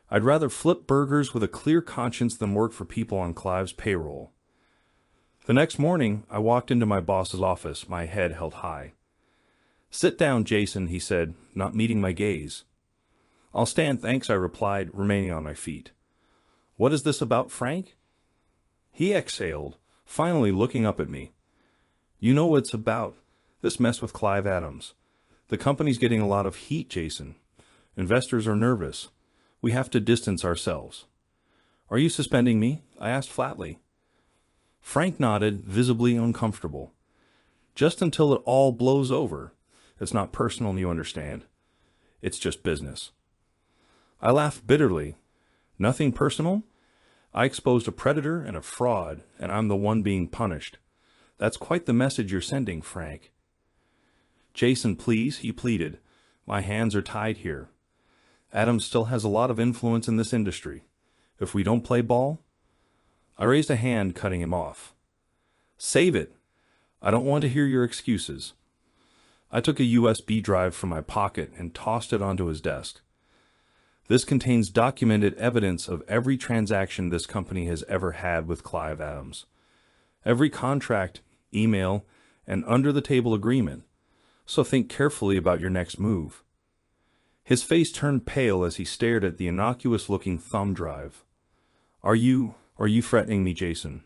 I'd rather flip burgers with a clear conscience than work for people on Clive's payroll. The next morning, I walked into my boss's office, my head held high. Sit down, Jason, he said, not meeting my gaze. I'll stand, thanks, I replied, remaining on my feet. What is this about, Frank? He exhaled, finally looking up at me. You know what it's about, this mess with Clive Adams. The company's getting a lot of heat, Jason. Investors are nervous. We have to distance ourselves. Are you suspending me? I asked flatly. Frank nodded, visibly uncomfortable. Just until it all blows over. It's not personal, you understand. It's just business. I laughed bitterly. Nothing personal? I exposed a predator and a fraud, and I'm the one being punished. That's quite the message you're sending, Frank. Jason, please, he pleaded. My hands are tied here. Adams still has a lot of influence in this industry. If we don't play ball... I raised a hand, cutting him off. Save it. I don't want to hear your excuses. I took a USB drive from my pocket and tossed it onto his desk. This contains documented evidence of every transaction this company has ever had with Clive Adams. Every contract, email, and under-the-table agreement. So think carefully about your next move. His face turned pale as he stared at the innocuous-looking thumb drive. Are you threatening me, Jason?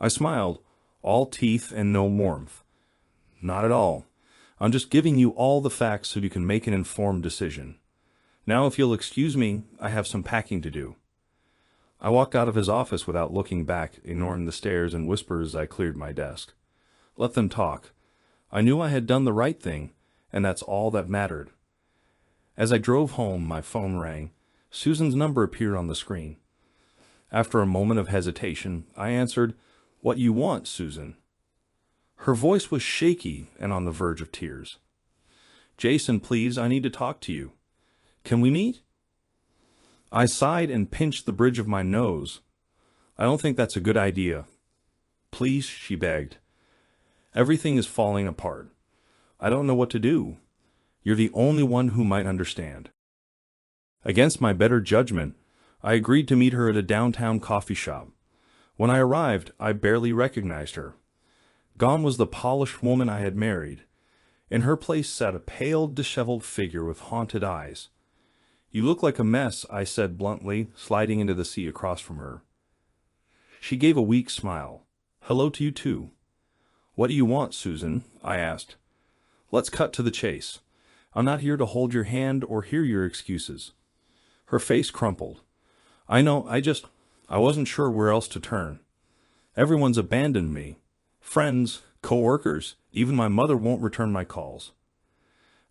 I smiled, all teeth and no warmth. Not at all. I'm just giving you all the facts so you can make an informed decision. Now, if you'll excuse me, I have some packing to do. I walked out of his office without looking back, ignoring the stares and whispers as I cleared my desk. Let them talk. I knew I had done the right thing, and that's all that mattered. As I drove home, my phone rang. Susan's number appeared on the screen. After a moment of hesitation, I answered, What you want, Susan? Her voice was shaky and on the verge of tears. Jason, please, I need to talk to you. Can we meet? I sighed and pinched the bridge of my nose. I don't think that's a good idea. Please, she begged. Everything is falling apart. I don't know what to do. You're the only one who might understand. Against my better judgment, I agreed to meet her at a downtown coffee shop. When I arrived, I barely recognized her. Gone was the polished woman I had married. In her place sat a pale, disheveled figure with haunted eyes. You look like a mess, I said bluntly, sliding into the seat across from her. She gave a weak smile. Hello to you too. What do you want, Susan? I asked. Let's cut to the chase. I'm not here to hold your hand or hear your excuses. Her face crumpled. I know, I wasn't sure where else to turn. Everyone's abandoned me. Friends, co-workers, even my mother won't return my calls.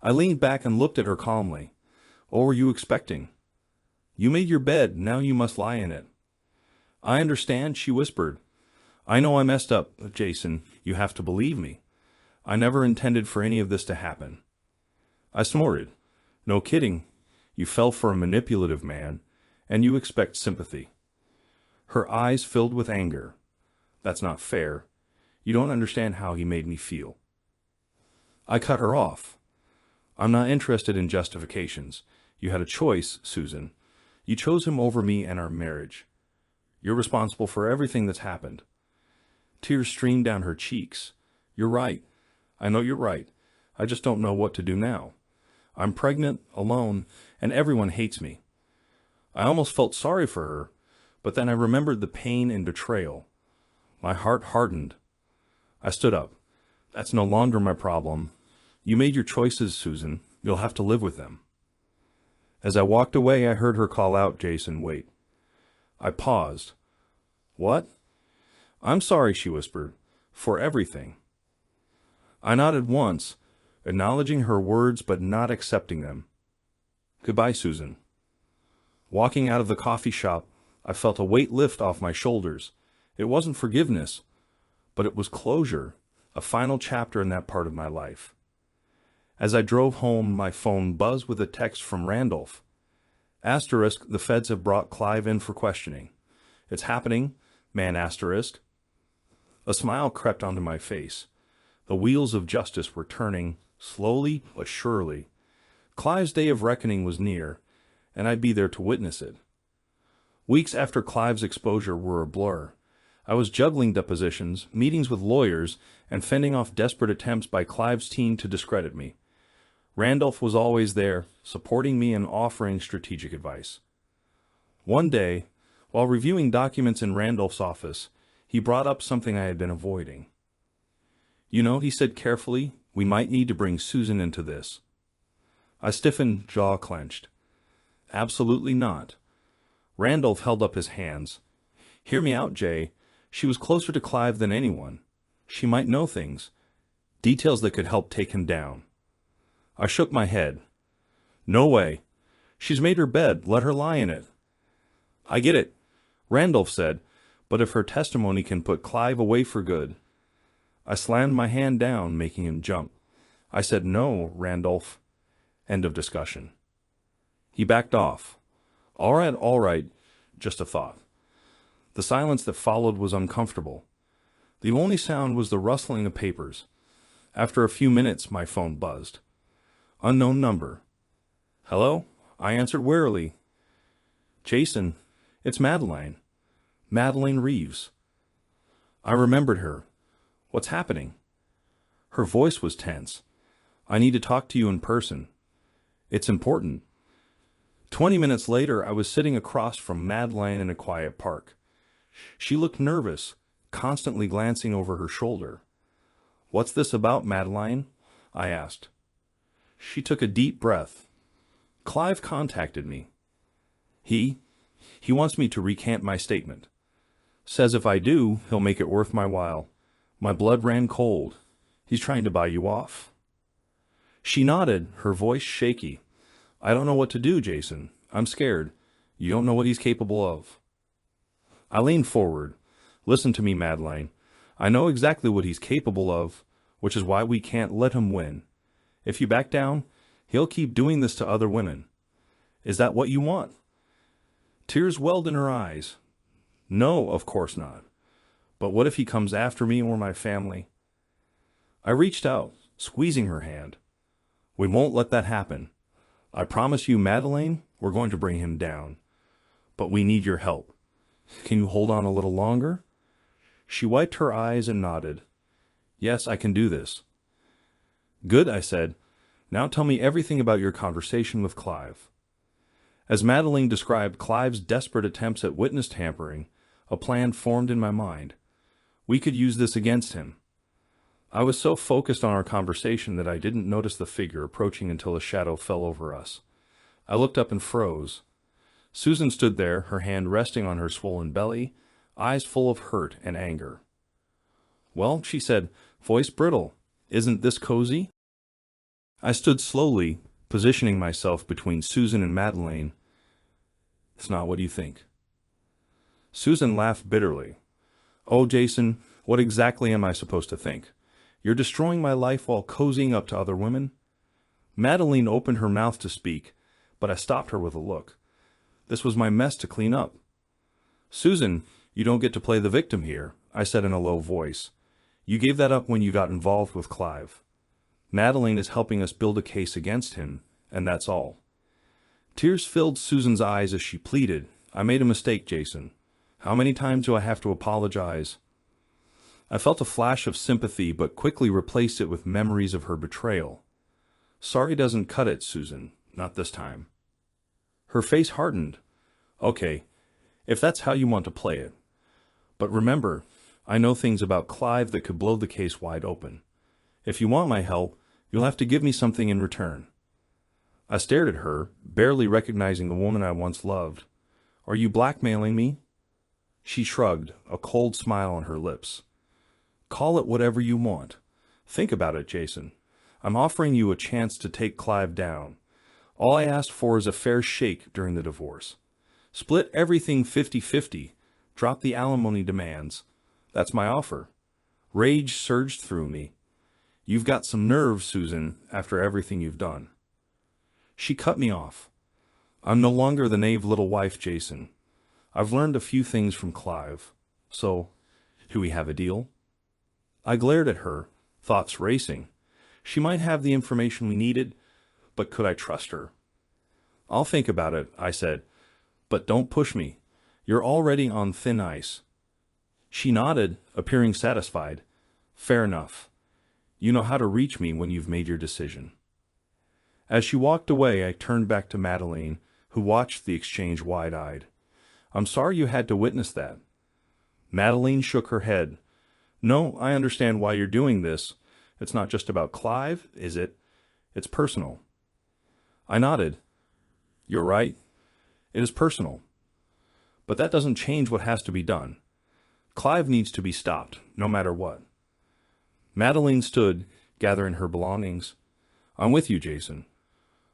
I leaned back and looked at her calmly. What were you expecting? You made your bed, now you must lie in it. I understand, she whispered. I know I messed up, Jason. You have to believe me. I never intended for any of this to happen. I snorted. No kidding. You fell for a manipulative man, and you expect sympathy. Her eyes filled with anger. That's not fair. You don't understand how he made me feel. I cut her off. I'm not interested in justifications. You had a choice, Susan. You chose him over me and our marriage. You're responsible for everything that's happened. Tears streamed down her cheeks. You're right. I know you're right. I just don't know what to do now. I'm pregnant, alone, and everyone hates me. I almost felt sorry for her, but then I remembered the pain and betrayal. My heart hardened. I stood up. That's no longer my problem. You made your choices, Susan. You'll have to live with them. As I walked away, I heard her call out, Jason, wait. I paused. What? I'm sorry, she whispered, for everything. I nodded once, acknowledging her words but not accepting them. Goodbye, Susan. Walking out of the coffee shop, I felt a weight lift off my shoulders. It wasn't forgiveness, but it was closure, a final chapter in that part of my life. As I drove home, my phone buzzed with a text from Randolph. Asterisk, the feds have brought Clive in for questioning. It's happening, man asterisk. A smile crept onto my face. The wheels of justice were turning, slowly but surely. Clive's day of reckoning was near, and I'd be there to witness it. Weeks after Clive's exposure were a blur. I was juggling depositions, meetings with lawyers, and fending off desperate attempts by Clive's team to discredit me. Randolph was always there, supporting me and offering strategic advice. One day, while reviewing documents in Randolph's office, he brought up something I had been avoiding. You know, he said carefully, we might need to bring Susan into this. I stiffened, jaw clenched. Absolutely not. Randolph held up his hands. Hear me out, Jay. She was closer to Clive than anyone. She might know things, details that could help take him down. I shook my head. No way. She's made her bed, let her lie in it. I get it, Randolph said, but if her testimony can put Clive away for good. I slammed my hand down, making him jump. I said, no, Randolph. End of discussion. He backed off. All right, just a thought. The silence that followed was uncomfortable. The only sound was the rustling of papers. After a few minutes, my phone buzzed. Unknown number. Hello? I answered warily. Jason, it's Madeline. Madeline Reeves. I remembered her. What's happening? Her voice was tense. I need to talk to you in person. It's important. 20 minutes later, I was sitting across from Madeline in a quiet park. She looked nervous, constantly glancing over her shoulder. What's this about, Madeline? I asked. She took a deep breath. Clive contacted me. He wants me to recant my statement. Says if I do, he'll make it worth my while. My blood ran cold. He's trying to buy you off. She nodded, her voice shaky. I don't know what to do, Jason. I'm scared. You don't know what he's capable of. I leaned forward. Listen to me, Madeline. I know exactly what he's capable of, which is why we can't let him win. If you back down, he'll keep doing this to other women. Is that what you want? Tears welled in her eyes. No, of course not. But what if he comes after me or my family? I reached out, squeezing her hand. We won't let that happen. I promise you, Madeline, we're going to bring him down. But we need your help. Can you hold on a little longer? She wiped her eyes and nodded. Yes, I can do this. Good, I said. Now tell me everything about your conversation with Clive. As Madeline described Clive's desperate attempts at witness tampering, a plan formed in my mind. We could use this against him. I was so focused on our conversation that I didn't notice the figure approaching until a shadow fell over us. I looked up and froze. Susan stood there, her hand resting on her swollen belly, eyes full of hurt and anger. Well, she said, voice brittle, isn't this cozy? I stood slowly, positioning myself between Susan and Madeline. It's not what you think. Susan laughed bitterly. Oh, Jason, what exactly am I supposed to think? You're destroying my life while cozying up to other women? Madeline opened her mouth to speak, but I stopped her with a look. This was my mess to clean up. Susan, you don't get to play the victim here, I said in a low voice. You gave that up when you got involved with Clive. Madeline is helping us build a case against him, and that's all. Tears filled Susan's eyes as she pleaded, I made a mistake, Jason. How many times do I have to apologize? I felt a flash of sympathy, but quickly replaced it with memories of her betrayal. Sorry doesn't cut it, Susan. Not this time. Her face hardened. Okay, if that's how you want to play it. But remember, I know things about Clive that could blow the case wide open. If you want my help, you'll have to give me something in return. I stared at her, barely recognizing the woman I once loved. Are you blackmailing me? She shrugged, a cold smile on her lips. Call it whatever you want. Think about it, Jason. I'm offering you a chance to take Clive down. All I asked for is a fair shake during the divorce. Split everything 50-50. Drop the alimony demands. That's my offer. Rage surged through me. You've got some nerve, Susan, after everything you've done. She cut me off. I'm no longer the naive little wife, Jason. I've learned a few things from Clive. So, do we have a deal? I glared at her, thoughts racing. She might have the information we needed, but could I trust her? I'll think about it, I said, but don't push me. You're already on thin ice. She nodded, appearing satisfied. Fair enough. You know how to reach me when you've made your decision. As she walked away, I turned back to Madeline, who watched the exchange wide-eyed. I'm sorry you had to witness that. Madeline shook her head. No, I understand why you're doing this. It's not just about Clive, is it? It's personal. I nodded. You're right. It is personal. But that doesn't change what has to be done. Clive needs to be stopped, no matter what. Madeline stood, gathering her belongings. I'm with you, Jason.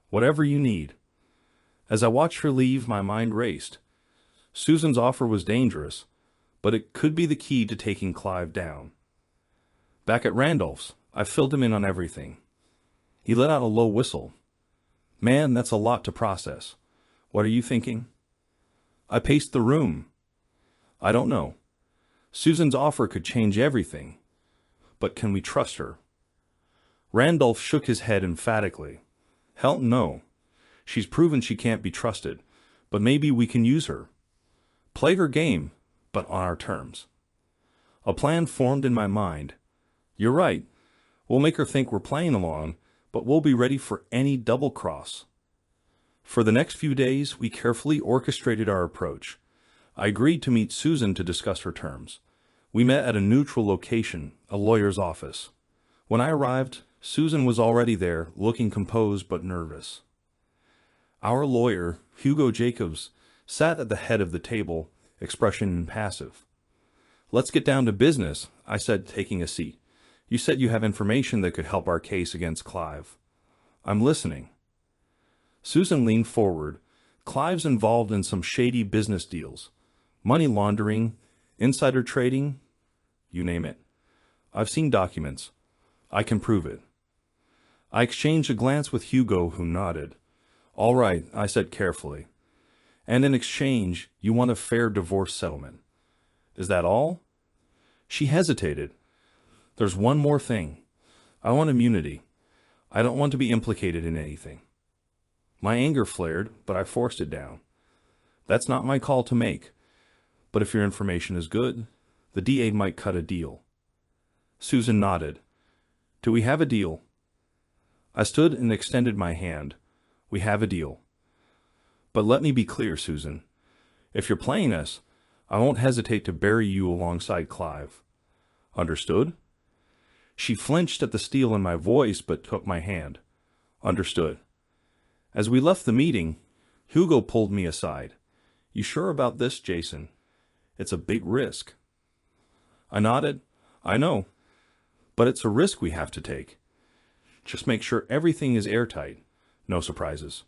Whatever you need. As I watched her leave, my mind raced. Susan's offer was dangerous, but it could be the key to taking Clive down. Back at Randolph's, I filled him in on everything. He let out a low whistle. Man, that's a lot to process. What are you thinking? I paced the room. I don't know. Susan's offer could change everything. But can we trust her? Randolph shook his head emphatically. Hell no. She's proven she can't be trusted, but maybe we can use her. Play her game, but on our terms. A plan formed in my mind. You're right. We'll make her think we're playing along, but we'll be ready for any double cross. For the next few days, we carefully orchestrated our approach. I agreed to meet Susan to discuss her terms. We met at a neutral location, a lawyer's office. When I arrived, Susan was already there, looking composed but nervous. Our lawyer, Hugo Jacobs, sat at the head of the table, expression impassive. Let's get down to business, I said, taking a seat. You said you have information that could help our case against Clive. I'm listening. Susan leaned forward. Clive's involved in some shady business deals. Money laundering, insider trading, you name it. I've seen documents. I can prove it. I exchanged a glance with Hugo, who nodded. All right, I said carefully. And in exchange, you want a fair divorce settlement. Is that all? She hesitated. There's one more thing. I want immunity. I don't want to be implicated in anything. My anger flared, but I forced it down. That's not my call to make. But if your information is good, the DA might cut a deal. Susan nodded. Do we have a deal? I stood and extended my hand. We have a deal. But let me be clear, Susan. If you're playing us, I won't hesitate to bury you alongside Clive. Understood? She flinched at the steel in my voice, but took my hand. Understood. As we left the meeting, Hugo pulled me aside. You sure about this, Jason? It's a big risk. I nodded. I know. But it's a risk we have to take. Just make sure everything is airtight. No surprises.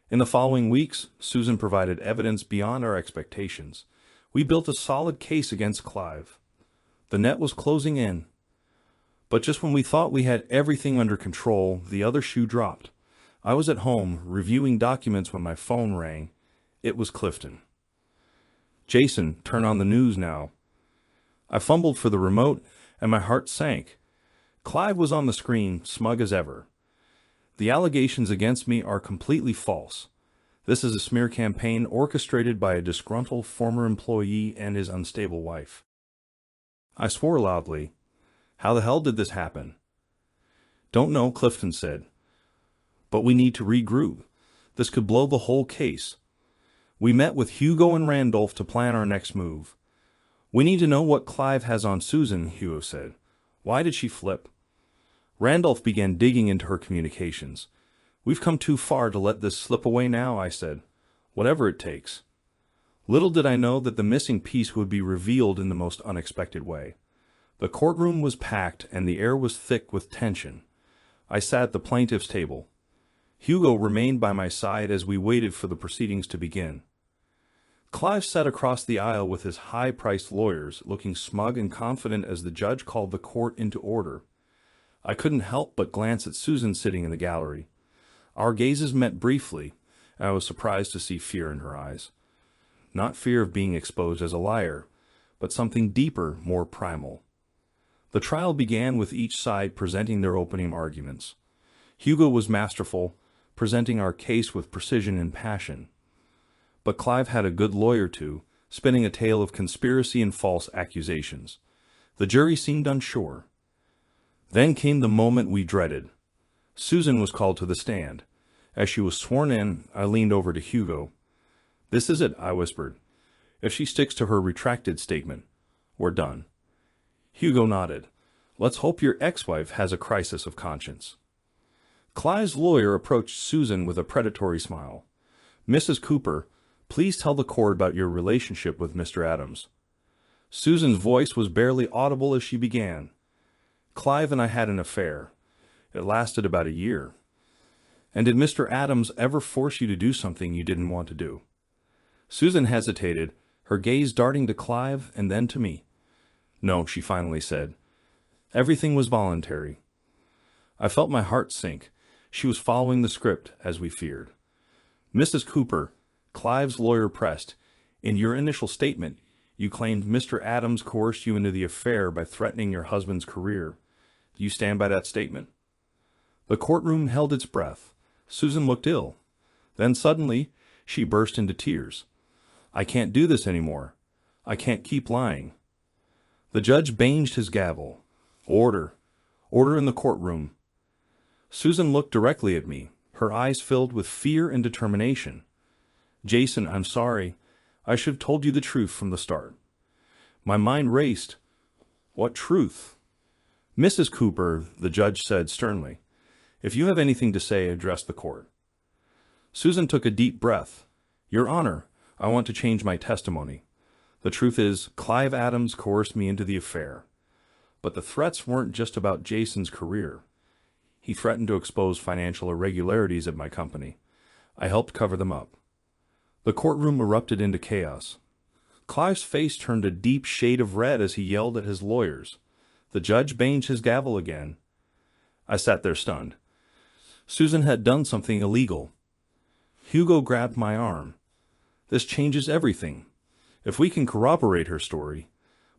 In the following weeks, Susan provided evidence beyond our expectations. We built a solid case against Clive. The net was closing in. But just when we thought we had everything under control, the other shoe dropped. I was at home, reviewing documents when my phone rang. It was Clifton. Jason, turn on the news now. I fumbled for the remote, and my heart sank. Clive was on the screen, smug as ever. The allegations against me are completely false. This is a smear campaign orchestrated by a disgruntled former employee and his unstable wife. I swore loudly. How the hell did this happen? Don't know, Clifton said. But we need to regroup. This could blow the whole case. We met with Hugo and Randolph to plan our next move. We need to know what Clive has on Susan, Hugo said. Why did she flip? Randolph began digging into her communications. We've come too far to let this slip away now, I said. Whatever it takes. Little did I know that the missing piece would be revealed in the most unexpected way. The courtroom was packed and the air was thick with tension. I sat at the plaintiff's table. Hugo remained by my side as we waited for the proceedings to begin. Clive sat across the aisle with his high-priced lawyers, looking smug and confident as the judge called the court into order. I couldn't help but glance at Susan sitting in the gallery. Our gazes met briefly, and I was surprised to see fear in her eyes. Not fear of being exposed as a liar, but something deeper, more primal. The trial began with each side presenting their opening arguments. Hugo was masterful, presenting our case with precision and passion. But Clive had a good lawyer too, spinning a tale of conspiracy and false accusations. The jury seemed unsure. Then came the moment we dreaded. Susan was called to the stand. As she was sworn in, I leaned over to Hugo. "This is it," I whispered. "If she sticks to her retracted statement, we're done." Hugo nodded. "Let's hope your ex-wife has a crisis of conscience." Clive's lawyer approached Susan with a predatory smile. "Mrs. Cooper, please tell the court about your relationship with Mr. Adams." Susan's voice was barely audible as she began. "Clive and I had an affair. It lasted about a year. And did Mr. Adams ever force you to do something you didn't want to do?" Susan hesitated, her gaze darting to Clive and then to me. "No," she finally said. "Everything was voluntary." I felt my heart sink. She was following the script, as we feared. "Mrs. Cooper," Clive's lawyer pressed, "in your initial statement, you claimed Mr. Adams coerced you into the affair by threatening your husband's career. Do you stand by that statement?" The courtroom held its breath. Susan looked ill. Then suddenly, she burst into tears. "I can't do this anymore. I can't keep lying." The judge banged his gavel. "Order. Order in the courtroom." Susan looked directly at me, her eyes filled with fear and determination. "Jason, I'm sorry. I should have told you the truth from the start." My mind raced. "What truth?" "Mrs. Cooper," the judge said sternly, "if you have anything to say, address the court." Susan took a deep breath. "Your Honor, I want to change my testimony. The truth is, Clive Adams coerced me into the affair. But the threats weren't just about Jason's career. He threatened to expose financial irregularities at my company. I helped cover them up." The courtroom erupted into chaos. Clive's face turned a deep shade of red as he yelled at his lawyers. The judge banged his gavel again. I sat there stunned. Susan had done something illegal. Hugo grabbed my arm. "This changes everything. If we can corroborate her story."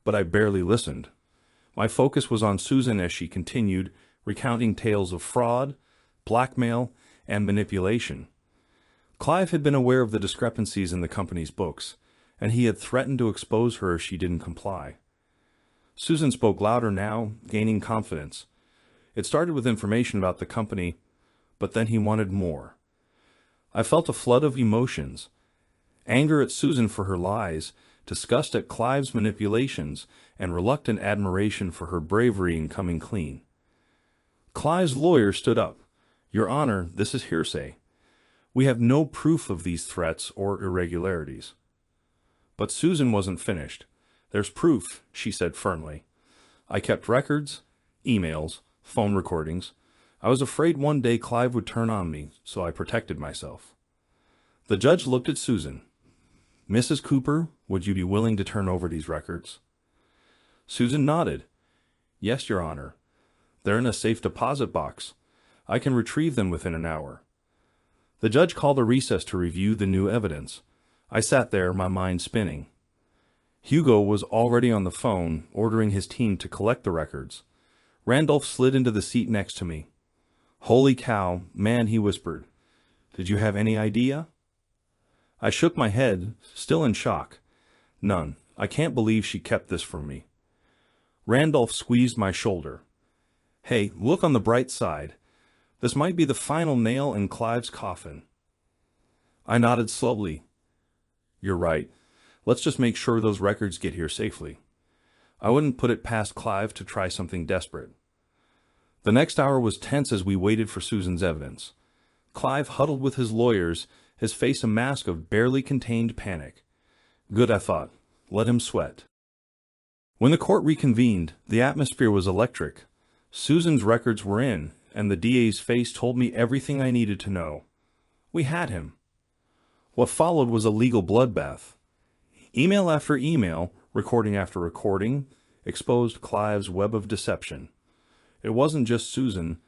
But I barely listened. My focus was on Susan as she continued, recounting tales of fraud, blackmail, and manipulation. Clive had been aware of the discrepancies in the company's books, and he had threatened to expose her if she didn't comply. Susan spoke louder now, gaining confidence. It started with information about the company, but then he wanted more. I felt a flood of emotions. Anger at Susan for her lies, disgust at Clive's manipulations, and reluctant admiration for her bravery in coming clean. Clive's lawyer stood up. "Your Honor, this is hearsay. We have no proof of these threats or irregularities." But Susan wasn't finished. "There's proof," she said firmly. "I kept records, emails, phone recordings. I was afraid one day Clive would turn on me, so I protected myself." The judge looked at Susan. "Mrs. Cooper, would you be willing to turn over these records?" Susan nodded. "Yes, Your Honor. They're in a safe deposit box. I can retrieve them within an hour." The judge called a recess to review the new evidence. I sat there, my mind spinning. Hugo was already on the phone, ordering his team to collect the records. Randolph slid into the seat next to me. "Holy cow, man," he whispered. "Did you have any idea?" I shook my head, still in shock. "None. I can't believe she kept this from me." Randolph squeezed my shoulder. "Hey, look on the bright side. This might be the final nail in Clive's coffin." I nodded slowly. "You're right. Let's just make sure those records get here safely." I wouldn't put it past Clive to try something desperate. The next hour was tense as we waited for Susan's evidence. Clive huddled with his lawyers, his face a mask of barely contained panic. Good, I thought. Let him sweat. When the court reconvened, the atmosphere was electric. Susan's records were in, and the DA's face told me everything I needed to know. We had him. What followed was a legal bloodbath. Email after email, recording after recording, exposed Clive's web of deception. It wasn't just Susan.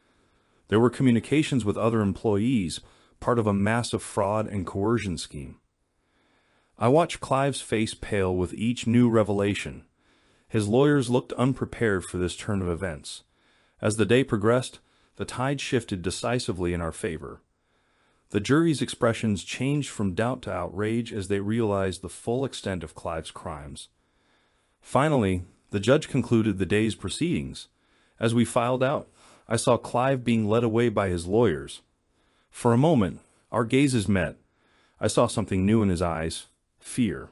There were communications with other employees, part of a massive fraud and coercion scheme. I watched Clive's face pale with each new revelation. His lawyers looked unprepared for this turn of events. As the day progressed, the tide shifted decisively in our favor. The jury's expressions changed from doubt to outrage as they realized the full extent of Clive's crimes. Finally, the judge concluded the day's proceedings. As we filed out, I saw Clive being led away by his lawyers. For a moment, our gazes met. I saw something new in his eyes: fear.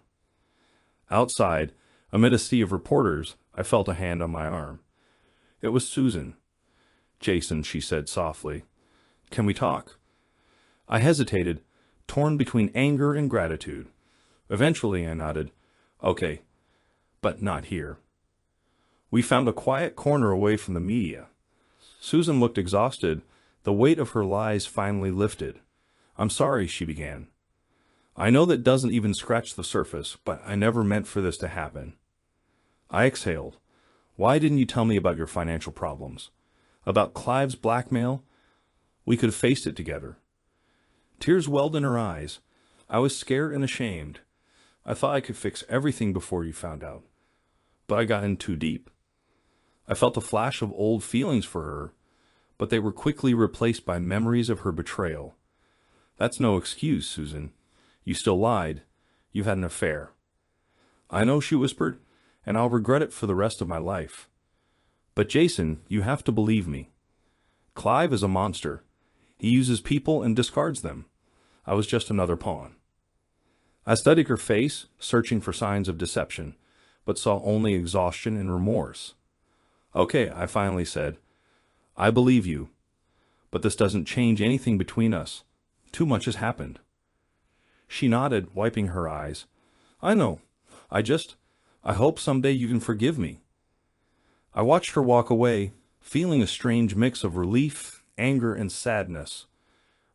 Outside, amid a sea of reporters, I felt a hand on my arm. It was Susan. "Jason," she said softly, "can we talk?" I hesitated, torn between anger and gratitude. Eventually, I nodded, "Okay, but not here." We found a quiet corner away from the media. Susan looked exhausted. The weight of her lies finally lifted. "I'm sorry," she began. "I know that doesn't even scratch the surface, but I never meant for this to happen." I exhaled. "Why didn't you tell me about your financial problems? About Clive's blackmail? We could have faced it together." Tears welled in her eyes. I was scared and ashamed. I thought I could fix everything before you found out. But I got in too deep. I felt a flash of old feelings for her, but they were quickly replaced by memories of her betrayal. "That's no excuse, Susan. You still lied. You had an affair." "I know," she whispered, "and I'll regret it for the rest of my life. But Jason, you have to believe me. Clive is a monster. He uses people and discards them. I was just another pawn." I studied her face, searching for signs of deception, but saw only exhaustion and remorse. "Okay," I finally said. "I believe you. But this doesn't change anything between us. Too much has happened." She nodded, wiping her eyes. "I know. I hope someday you can forgive me." I watched her walk away, feeling a strange mix of relief, anger, and sadness.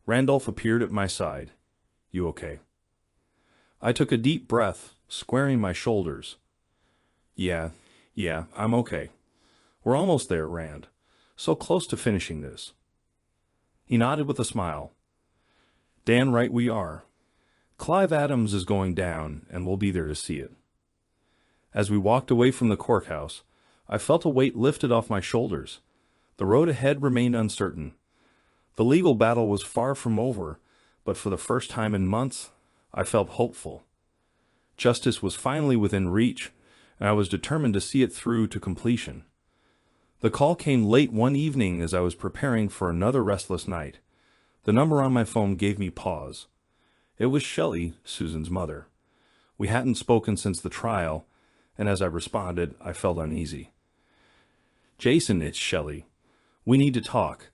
Randolph appeared at my side. "You okay?" I took a deep breath, squaring my shoulders. Yeah, I'm okay. We're almost there, Rand. So close to finishing this." He nodded with a smile. "Damn right we are. Clive Adams is going down, and we'll be there to see it." As we walked away from the courthouse, I felt a weight lifted off my shoulders. The road ahead remained uncertain. The legal battle was far from over, but for the first time in months, I felt hopeful. Justice was finally within reach, and I was determined to see it through to completion. The call came late one evening as I was preparing for another restless night. The number on my phone gave me pause. It was Shelley, Susan's mother. We hadn't spoken since the trial, and as I responded, I felt uneasy. "Jason, it's Shelley. We need to talk.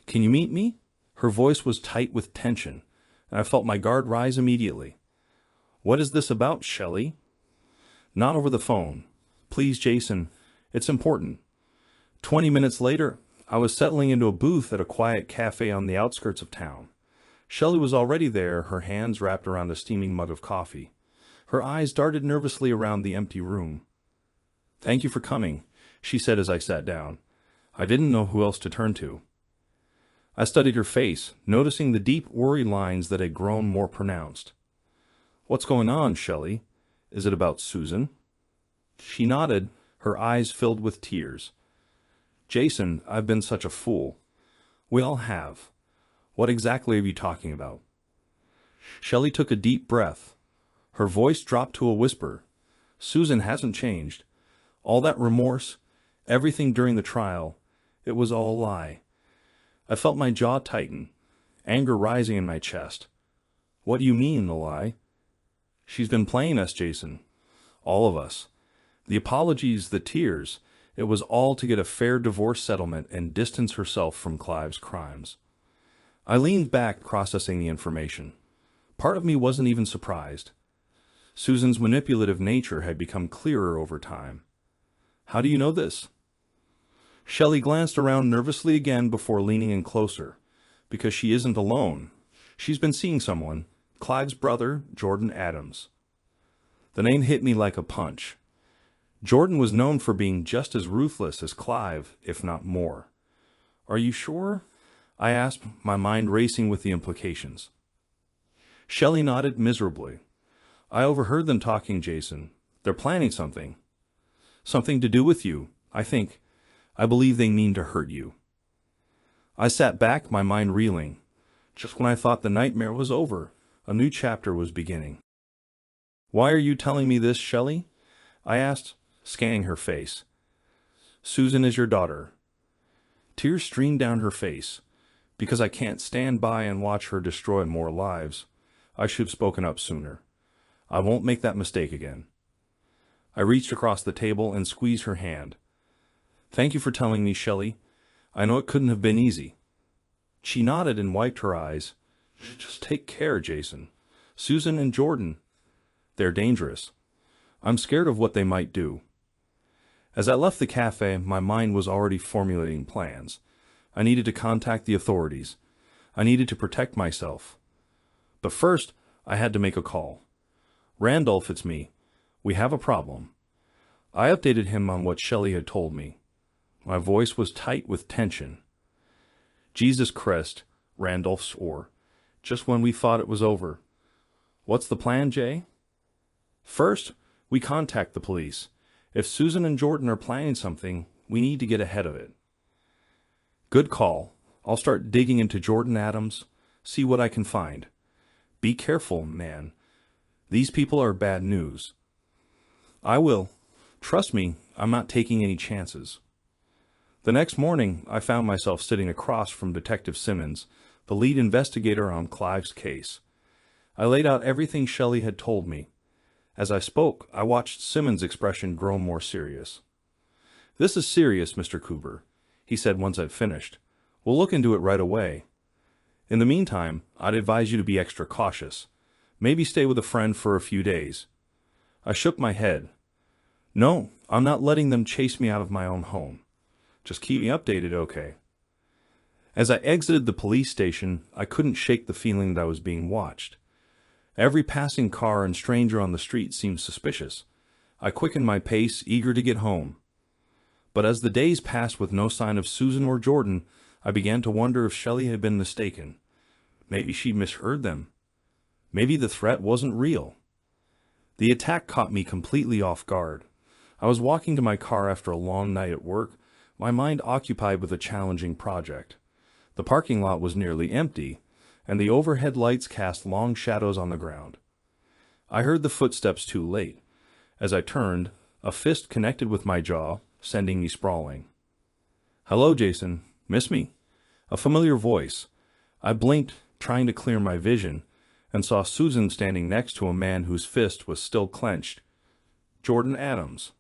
Can you meet me?" Her voice was tight with tension, and I felt my guard rise immediately. "What is this about, Shelley?" "Not over the phone. Please, Jason. It's important." 20 minutes later, I was settling into a booth at a quiet cafe on the outskirts of town. Shelley was already there, her hands wrapped around a steaming mug of coffee. Her eyes darted nervously around the empty room. "Thank you for coming," she said as I sat down. I didn't know who else to turn to. I studied her face, noticing the deep worry lines that had grown more pronounced. "What's going on, Shelley? Is it about Susan?" She nodded, her eyes filled with tears. "Jason, I've been such a fool. We all have. What exactly are you talking about?" Shelley took a deep breath. Her voice dropped to a whisper. "Susan hasn't changed. All that remorse, everything during the trial, it was all a lie." I felt my jaw tighten, anger rising in my chest. "What do you mean, a lie?" "She's been playing us, Jason. All of us. The apologies, the tears, it was all to get a fair divorce settlement and distance herself from Clive's crimes." I leaned back, processing the information. Part of me wasn't even surprised. Susan's manipulative nature had become clearer over time. How do you know this? Shelley glanced around nervously again before leaning in closer. Because she isn't alone. She's been seeing someone, Clive's brother, Jordan Adams. The name hit me like a punch. Jordan was known for being just as ruthless as Clive, if not more. Are you sure? I asked, my mind racing with the implications. Shelley nodded miserably. I overheard them talking, Jason. They're planning something. Something to do with you, I think. I believe they mean to hurt you. I sat back, my mind reeling. Just when I thought the nightmare was over, a new chapter was beginning. Why are you telling me this, Shelley? I asked, scanning her face. Susan is your daughter. Tears streamed down her face. Because I can't stand by and watch her destroy more lives, I should have spoken up sooner. I won't make that mistake again. I reached across the table and squeezed her hand. Thank you for telling me, Shelley. I know it couldn't have been easy. She nodded and wiped her eyes. Just take care, Jason. Susan and Jordan. They're dangerous. I'm scared of what they might do. As I left the cafe, my mind was already formulating plans. I needed to contact the authorities. I needed to protect myself. But first, I had to make a call. Randolph, it's me. We have a problem. I updated him on what Shelley had told me. My voice was tight with tension. Jesus Christ, Randolph swore. Just when we thought it was over. What's the plan, Jay? First, we contact the police. If Susan and Jordan are planning something, we need to get ahead of it. Good call. I'll start digging into Jordan Adams, see what I can find. Be careful, man. These people are bad news. I will. Trust me, I'm not taking any chances. The next morning, I found myself sitting across from Detective Simmons, the lead investigator on Clive's case. I laid out everything Shelley had told me. As I spoke, I watched Simmons' expression grow more serious. This is serious, Mr. Cooper, he said once I'd finished. We'll look into it right away. In the meantime, I'd advise you to be extra cautious. Maybe stay with a friend for a few days. I shook my head. No, I'm not letting them chase me out of my own home. Just keep me updated, okay? As I exited the police station, I couldn't shake the feeling that I was being watched. Every passing car and stranger on the street seemed suspicious. I quickened my pace, eager to get home. But as the days passed with no sign of Susan or Jordan, I began to wonder if Shelley had been mistaken. Maybe she misheard them. Maybe the threat wasn't real. The attack caught me completely off guard. I was walking to my car after a long night at work, my mind occupied with a challenging project. The parking lot was nearly empty, and the overhead lights cast long shadows on the ground. I heard the footsteps too late. As I turned, a fist connected with my jaw, sending me sprawling. Hello, Jason. Miss me? A familiar voice. I blinked, trying to clear my vision, and saw Susan standing next to a man whose fist was still clenched. Jordan Adams.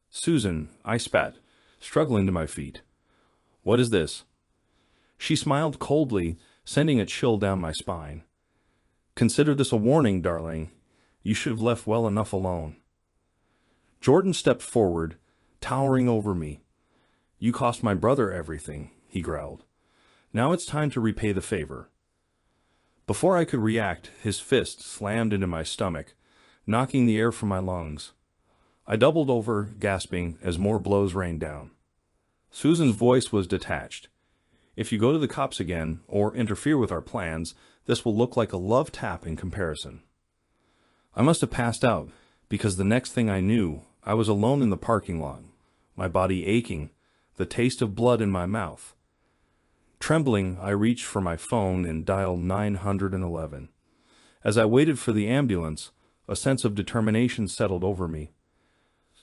Susan, I spat, struggling to my feet. What is this? She smiled coldly, sending a chill down my spine. Consider this a warning, darling. You should have left well enough alone. Jordan stepped forward, towering over me. You cost my brother everything, he growled. Now it's time to repay the favor. Before I could react, his fist slammed into my stomach, knocking the air from my lungs. I doubled over, gasping, as more blows rained down. Susan's voice was detached. If you go to the cops again, or interfere with our plans, this will look like a love tap in comparison. I must have passed out, because the next thing I knew, I was alone in the parking lot, my body aching, the taste of blood in my mouth. Trembling, I reached for my phone and dialed 911. As I waited for the ambulance, a sense of determination settled over me.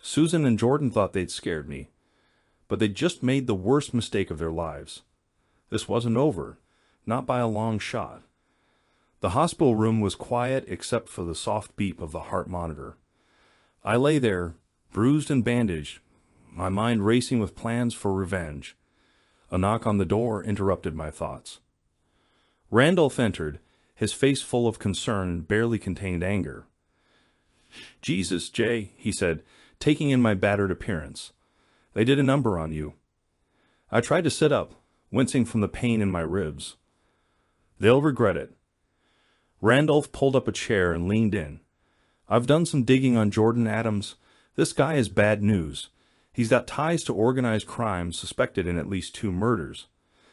Susan and Jordan thought they'd scared me, but they'd just made the worst mistake of their lives. This wasn't over, not by a long shot. The hospital room was quiet except for the soft beep of the heart monitor. I lay there, bruised and bandaged, my mind racing with plans for revenge. A knock on the door interrupted my thoughts. Randolph entered, his face full of concern and barely contained anger. Jesus, Jay, he said, taking in my battered appearance. They did a number on you. I tried to sit up, wincing from the pain in my ribs. They'll regret it. Randolph pulled up a chair and leaned in. I've done some digging on Jordan Adams. This guy is bad news. He's got ties to organized crime, suspected in at least 2 murders.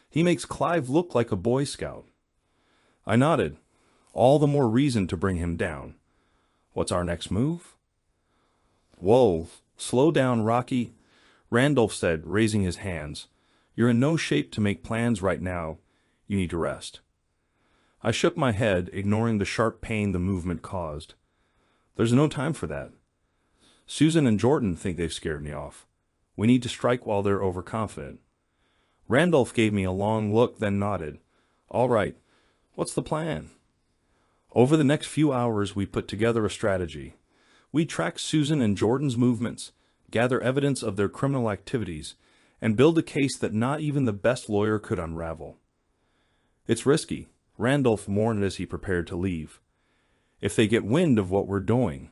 He makes Clive look like a Boy Scout. I nodded. All the more reason to bring him down. What's our next move? Whoa, slow down, Rocky, Randolph said, raising his hands. You're in no shape to make plans right now. You need to rest. I shook my head, ignoring the sharp pain the movement caused. There's no time for that. Susan and Jordan think they've scared me off. We need to strike while they're overconfident. Randolph gave me a long look, then nodded. All right, what's the plan? Over the next few hours, we put together a strategy. We track Susan and Jordan's movements, gather evidence of their criminal activities, and build a case that not even the best lawyer could unravel. It's risky, Randolph warned as he prepared to leave. If they get wind of what we're doing.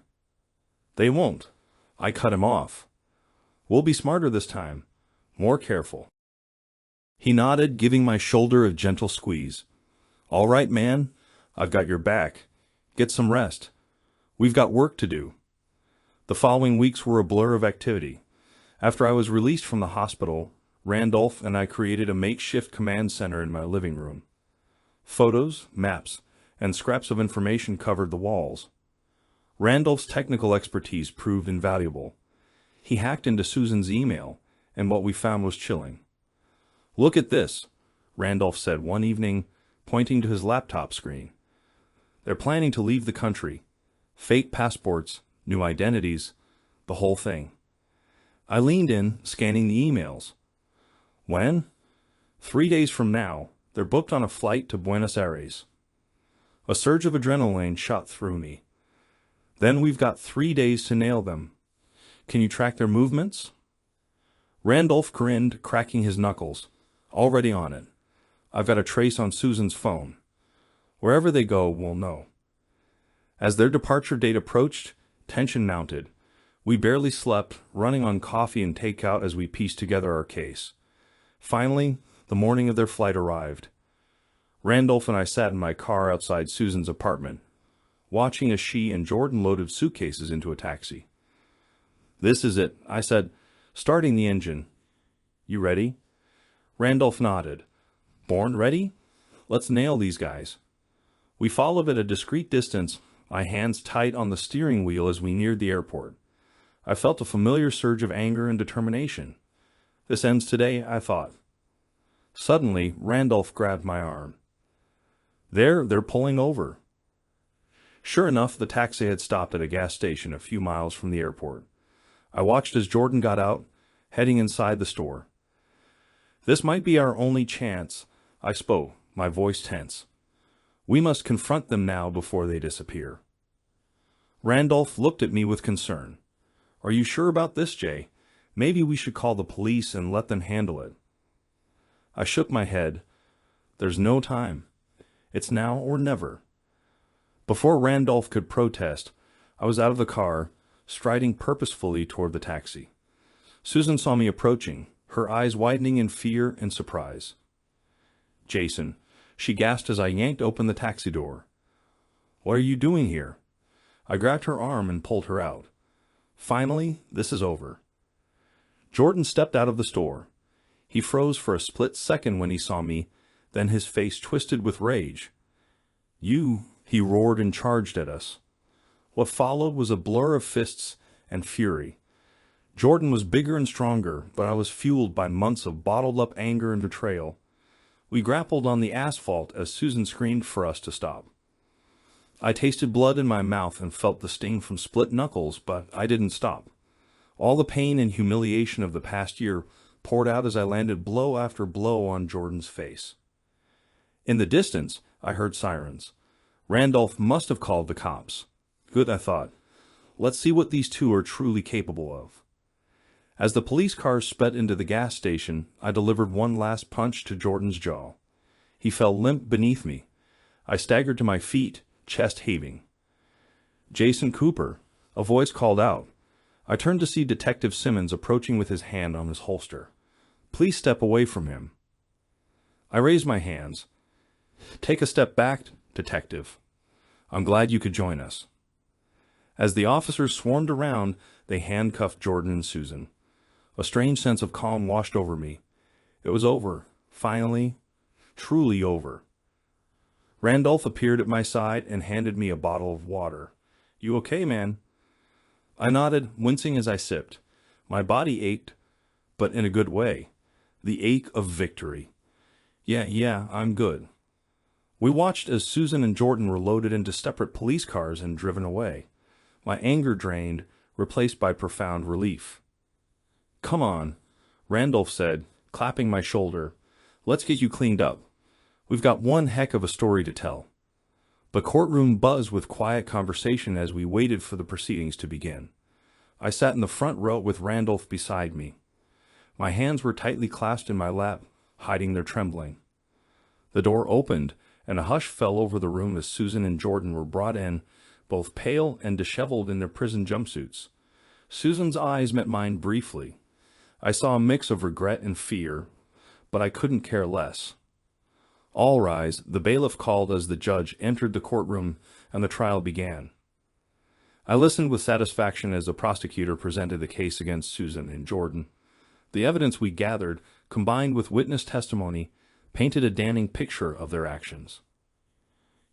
They won't. I cut him off. We'll be smarter this time, more careful. He nodded, giving my shoulder a gentle squeeze. All right, man, I've got your back. Get some rest. We've got work to do. The following weeks were a blur of activity. After I was released from the hospital, Randolph and I created a makeshift command center in my living room. Photos, maps, and scraps of information covered the walls. Randolph's technical expertise proved invaluable. He hacked into Susan's email, and what we found was chilling. Look at this, Randolph said one evening, pointing to his laptop screen. They're planning to leave the country. Fake passports, new identities, the whole thing. I leaned in, scanning the emails. When? 3 days from now, they're booked on a flight to Buenos Aires. A surge of adrenaline shot through me. Then we've got 3 days to nail them. Can you track their movements? Randolph grinned, cracking his knuckles. Already on it. I've got a trace on Susan's phone. Wherever they go, we'll know. As their departure date approached, tension mounted. We barely slept, running on coffee and takeout as we pieced together our case. Finally, the morning of their flight arrived. Randolph and I sat in my car outside Susan's apartment, watching as she and Jordan loaded suitcases into a taxi. This is it, I said, starting the engine. You ready? Randolph nodded. Born ready? Let's nail these guys. We followed at a discreet distance, my hands tight on the steering wheel as we neared the airport. I felt a familiar surge of anger and determination. This ends today, I thought. Suddenly, Randolph grabbed my arm. They're pulling over. Sure enough, the taxi had stopped at a gas station a few miles from the airport. I watched as Jordan got out, heading inside the store. This might be our only chance, I spoke, my voice tense. We must confront them now before they disappear. Randolph looked at me with concern. Are you sure about this, Jay? Maybe we should call the police and let them handle it. I shook my head. There's no time. It's now or never. Before Randolph could protest, I was out of the car, striding purposefully toward the taxi. Susan saw me approaching, her eyes widening in fear and surprise. Jason, she gasped as I yanked open the taxi door. What are you doing here? I grabbed her arm and pulled her out. Finally, this is over. Jordan stepped out of the store. He froze for a split second when he saw me, then his face twisted with rage. You, he roared and charged at us. What followed was a blur of fists and fury. Jordan was bigger and stronger, but I was fueled by months of bottled-up anger and betrayal. We grappled on the asphalt as Susan screamed for us to stop. I tasted blood in my mouth and felt the sting from split knuckles, but I didn't stop. All the pain and humiliation of the past year poured out as I landed blow after blow on Jordan's face. In the distance, I heard sirens. Randolph must have called the cops. Good, I thought. Let's see what these two are truly capable of. As the police cars sped into the gas station, I delivered one last punch to Jordan's jaw. He fell limp beneath me. I staggered to my feet, chest heaving. Jason Cooper, a voice called out. I turned to see Detective Simmons approaching with his hand on his holster. "Please step away from him." I raised my hands. "Take a step back, Detective. I'm glad you could join us." As the officers swarmed around, they handcuffed Jordan and Susan. A strange sense of calm washed over me. It was over. Finally. Truly over. Randolph appeared at my side and handed me a bottle of water. "You okay, man?" I nodded, wincing as I sipped. My body ached, but in a good way. The ache of victory. Yeah, I'm good." We watched as Susan and Jordan were loaded into separate police cars and driven away. My anger drained, replaced by profound relief. "Come on," Randolph said, clapping my shoulder. "Let's get you cleaned up. We've got one heck of a story to tell." The courtroom buzzed with quiet conversation as we waited for the proceedings to begin. I sat in the front row with Randolph beside me. My hands were tightly clasped in my lap, hiding their trembling. The door opened, and a hush fell over the room as Susan and Jordan were brought in, both pale and disheveled in their prison jumpsuits. Susan's eyes met mine briefly. I saw a mix of regret and fear, but I couldn't care less. "All rise," the bailiff called as the judge entered the courtroom and the trial began. I listened with satisfaction as the prosecutor presented the case against Susan and Jordan. The evidence we gathered, combined with witness testimony, painted a damning picture of their actions.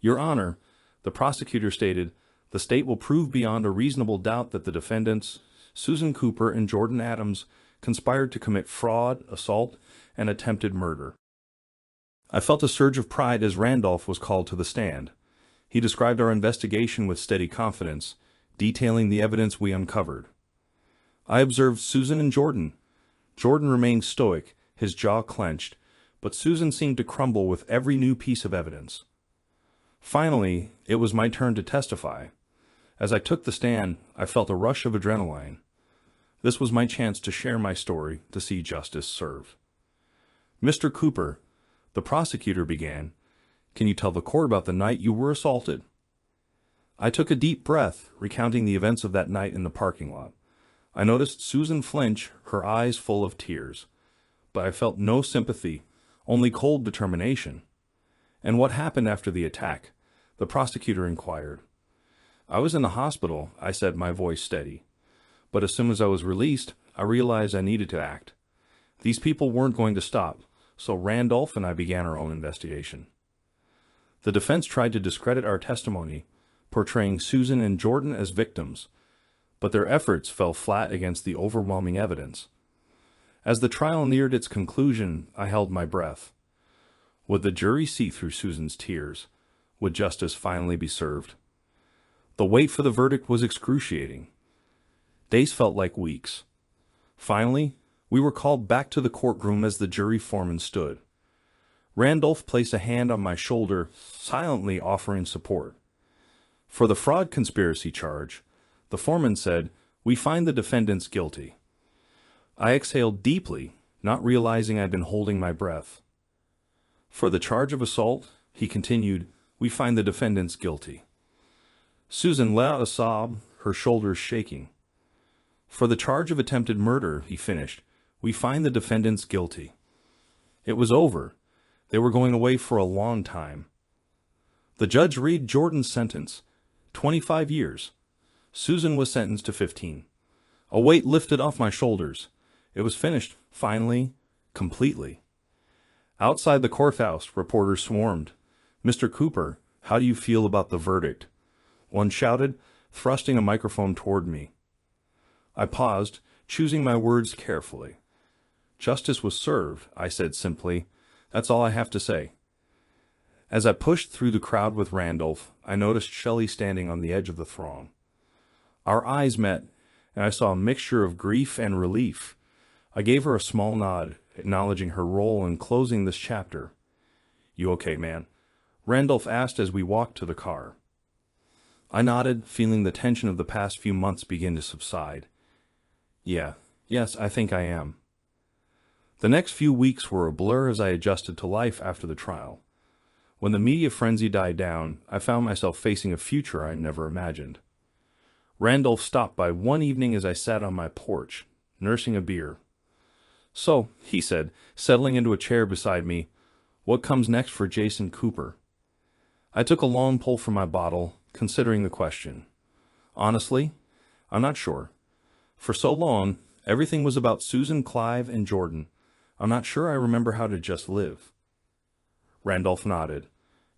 "Your Honor," the prosecutor stated, "the state will prove beyond a reasonable doubt that the defendants, Susan Cooper and Jordan Adams, conspired to commit fraud, assault, and attempted murder." I felt a surge of pride as Randolph was called to the stand. He described our investigation with steady confidence, detailing the evidence we uncovered. I observed Susan and Jordan. Jordan remained stoic, his jaw clenched, but Susan seemed to crumble with every new piece of evidence. Finally, it was my turn to testify. As I took the stand, I felt a rush of adrenaline. This was my chance to share my story, to see justice served. "Mr. Cooper," the prosecutor began, "can you tell the court about the night you were assaulted?" I took a deep breath, recounting the events of that night in the parking lot. I noticed Susan flinch, her eyes full of tears. But I felt no sympathy, only cold determination. "And what happened after the attack?" the prosecutor inquired. "I was in the hospital," I said, my voice steady. "But as soon as I was released, I realized I needed to act. These people weren't going to stop, so Randolph and I began our own investigation." The defense tried to discredit our testimony, portraying Susan and Jordan as victims, but their efforts fell flat against the overwhelming evidence. As the trial neared its conclusion, I held my breath. Would the jury see through Susan's tears? Would justice finally be served? The wait for the verdict was excruciating. Days felt like weeks. Finally, we were called back to the courtroom as the jury foreman stood. Randolph placed a hand on my shoulder, silently offering support. For the fraud conspiracy charge, the foreman said, "We find the defendants guilty." I exhaled deeply, not realizing I'd been holding my breath. For the charge of assault, he continued, "We find the defendants guilty." Susan let out a sob, her shoulders shaking. For the charge of attempted murder, he finished, "We find the defendants guilty." It was over. They were going away for a long time. The judge read Jordan's sentence, 25 years. Susan was sentenced to 15. A weight lifted off my shoulders. It was finished, finally, completely. Outside the courthouse, reporters swarmed. "Mr. Cooper, how do you feel about the verdict?" one shouted, thrusting a microphone toward me. I paused, choosing my words carefully. "Justice was served," I said simply. "That's all I have to say." As I pushed through the crowd with Randolph, I noticed Shelley standing on the edge of the throng. Our eyes met, and I saw a mixture of grief and relief. I gave her a small nod, acknowledging her role in closing this chapter. "You okay, man?" Randolph asked as we walked to the car. I nodded, feeling the tension of the past few months begin to subside. Yes, I think I am. The next few weeks were a blur as I adjusted to life after the trial. When the media frenzy died down, I found myself facing a future I never imagined. Randolph stopped by one evening as I sat on my porch, nursing a beer. "So," he said, settling into a chair beside me, "what comes next for Jason Cooper?" I took a long pull from my bottle, considering the question. Honestly, I'm not sure. For so long, everything was about Susan, Clive, and Jordan. I'm not sure I remember how to just live. Randolph nodded.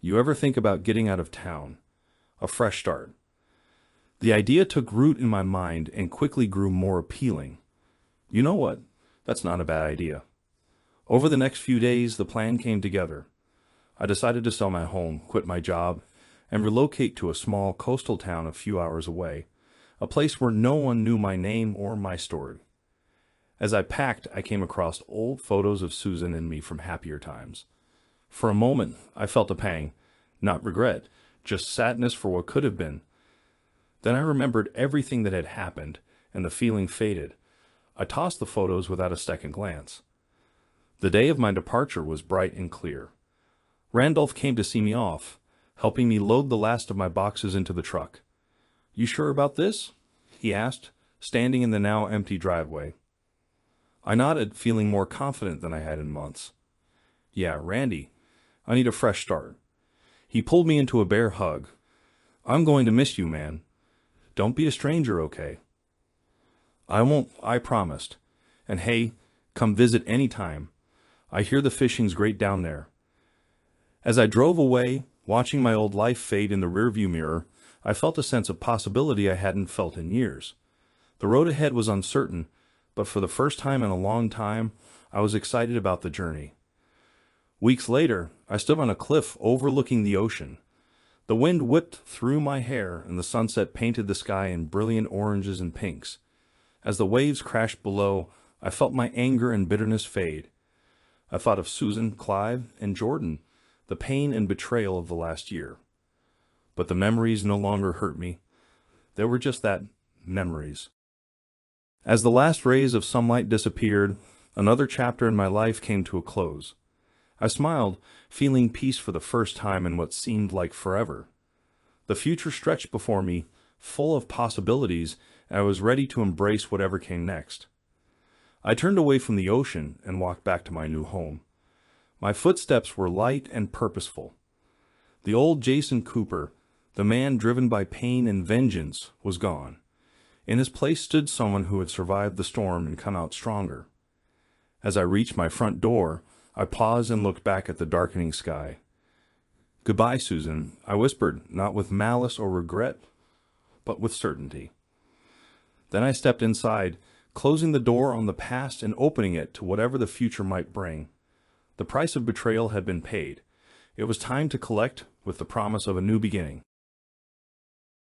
"You ever think about getting out of town? A fresh start?" The idea took root in my mind and quickly grew more appealing. You know what? That's not a bad idea. Over the next few days, the plan came together. I decided to sell my home, quit my job, and relocate to a small coastal town a few hours away, a place where no one knew my name or my story. As I packed, I came across old photos of Susan and me from happier times. For a moment, I felt a pang, not regret, just sadness for what could have been. Then I remembered everything that had happened, and the feeling faded. I tossed the photos without a second glance. The day of my departure was bright and clear. Randolph came to see me off, helping me load the last of my boxes into the truck. "You sure about this?" he asked, standing in the now empty driveway. I nodded, feeling more confident than I had in months. "Yeah, Randy, I need a fresh start." He pulled me into a bear hug. "I'm going to miss you, man. Don't be a stranger, okay?" "I won't," I promised. "And hey, come visit any time. I hear the fishing's great down there." As I drove away, watching my old life fade in the rearview mirror, I felt a sense of possibility I hadn't felt in years. The road ahead was uncertain, but for the first time in a long time, I was excited about the journey. Weeks later, I stood on a cliff overlooking the ocean. The wind whipped through my hair, and the sunset painted the sky in brilliant oranges and pinks. As the waves crashed below, I felt my anger and bitterness fade. I thought of Susan, Clive, and Jordan, the pain and betrayal of the last year. But the memories no longer hurt me. They were just that, memories. As the last rays of sunlight disappeared, another chapter in my life came to a close. I smiled, feeling peace for the first time in what seemed like forever. The future stretched before me, full of possibilities, and I was ready to embrace whatever came next. I turned away from the ocean and walked back to my new home. My footsteps were light and purposeful. The old Jason Cooper, the man driven by pain and vengeance, was gone. In his place stood someone who had survived the storm and come out stronger. As I reached my front door, I paused and looked back at the darkening sky. "Goodbye, Susan," I whispered, not with malice or regret, but with certainty. Then I stepped inside, closing the door on the past and opening it to whatever the future might bring. The price of betrayal had been paid. It was time to collect with the promise of a new beginning.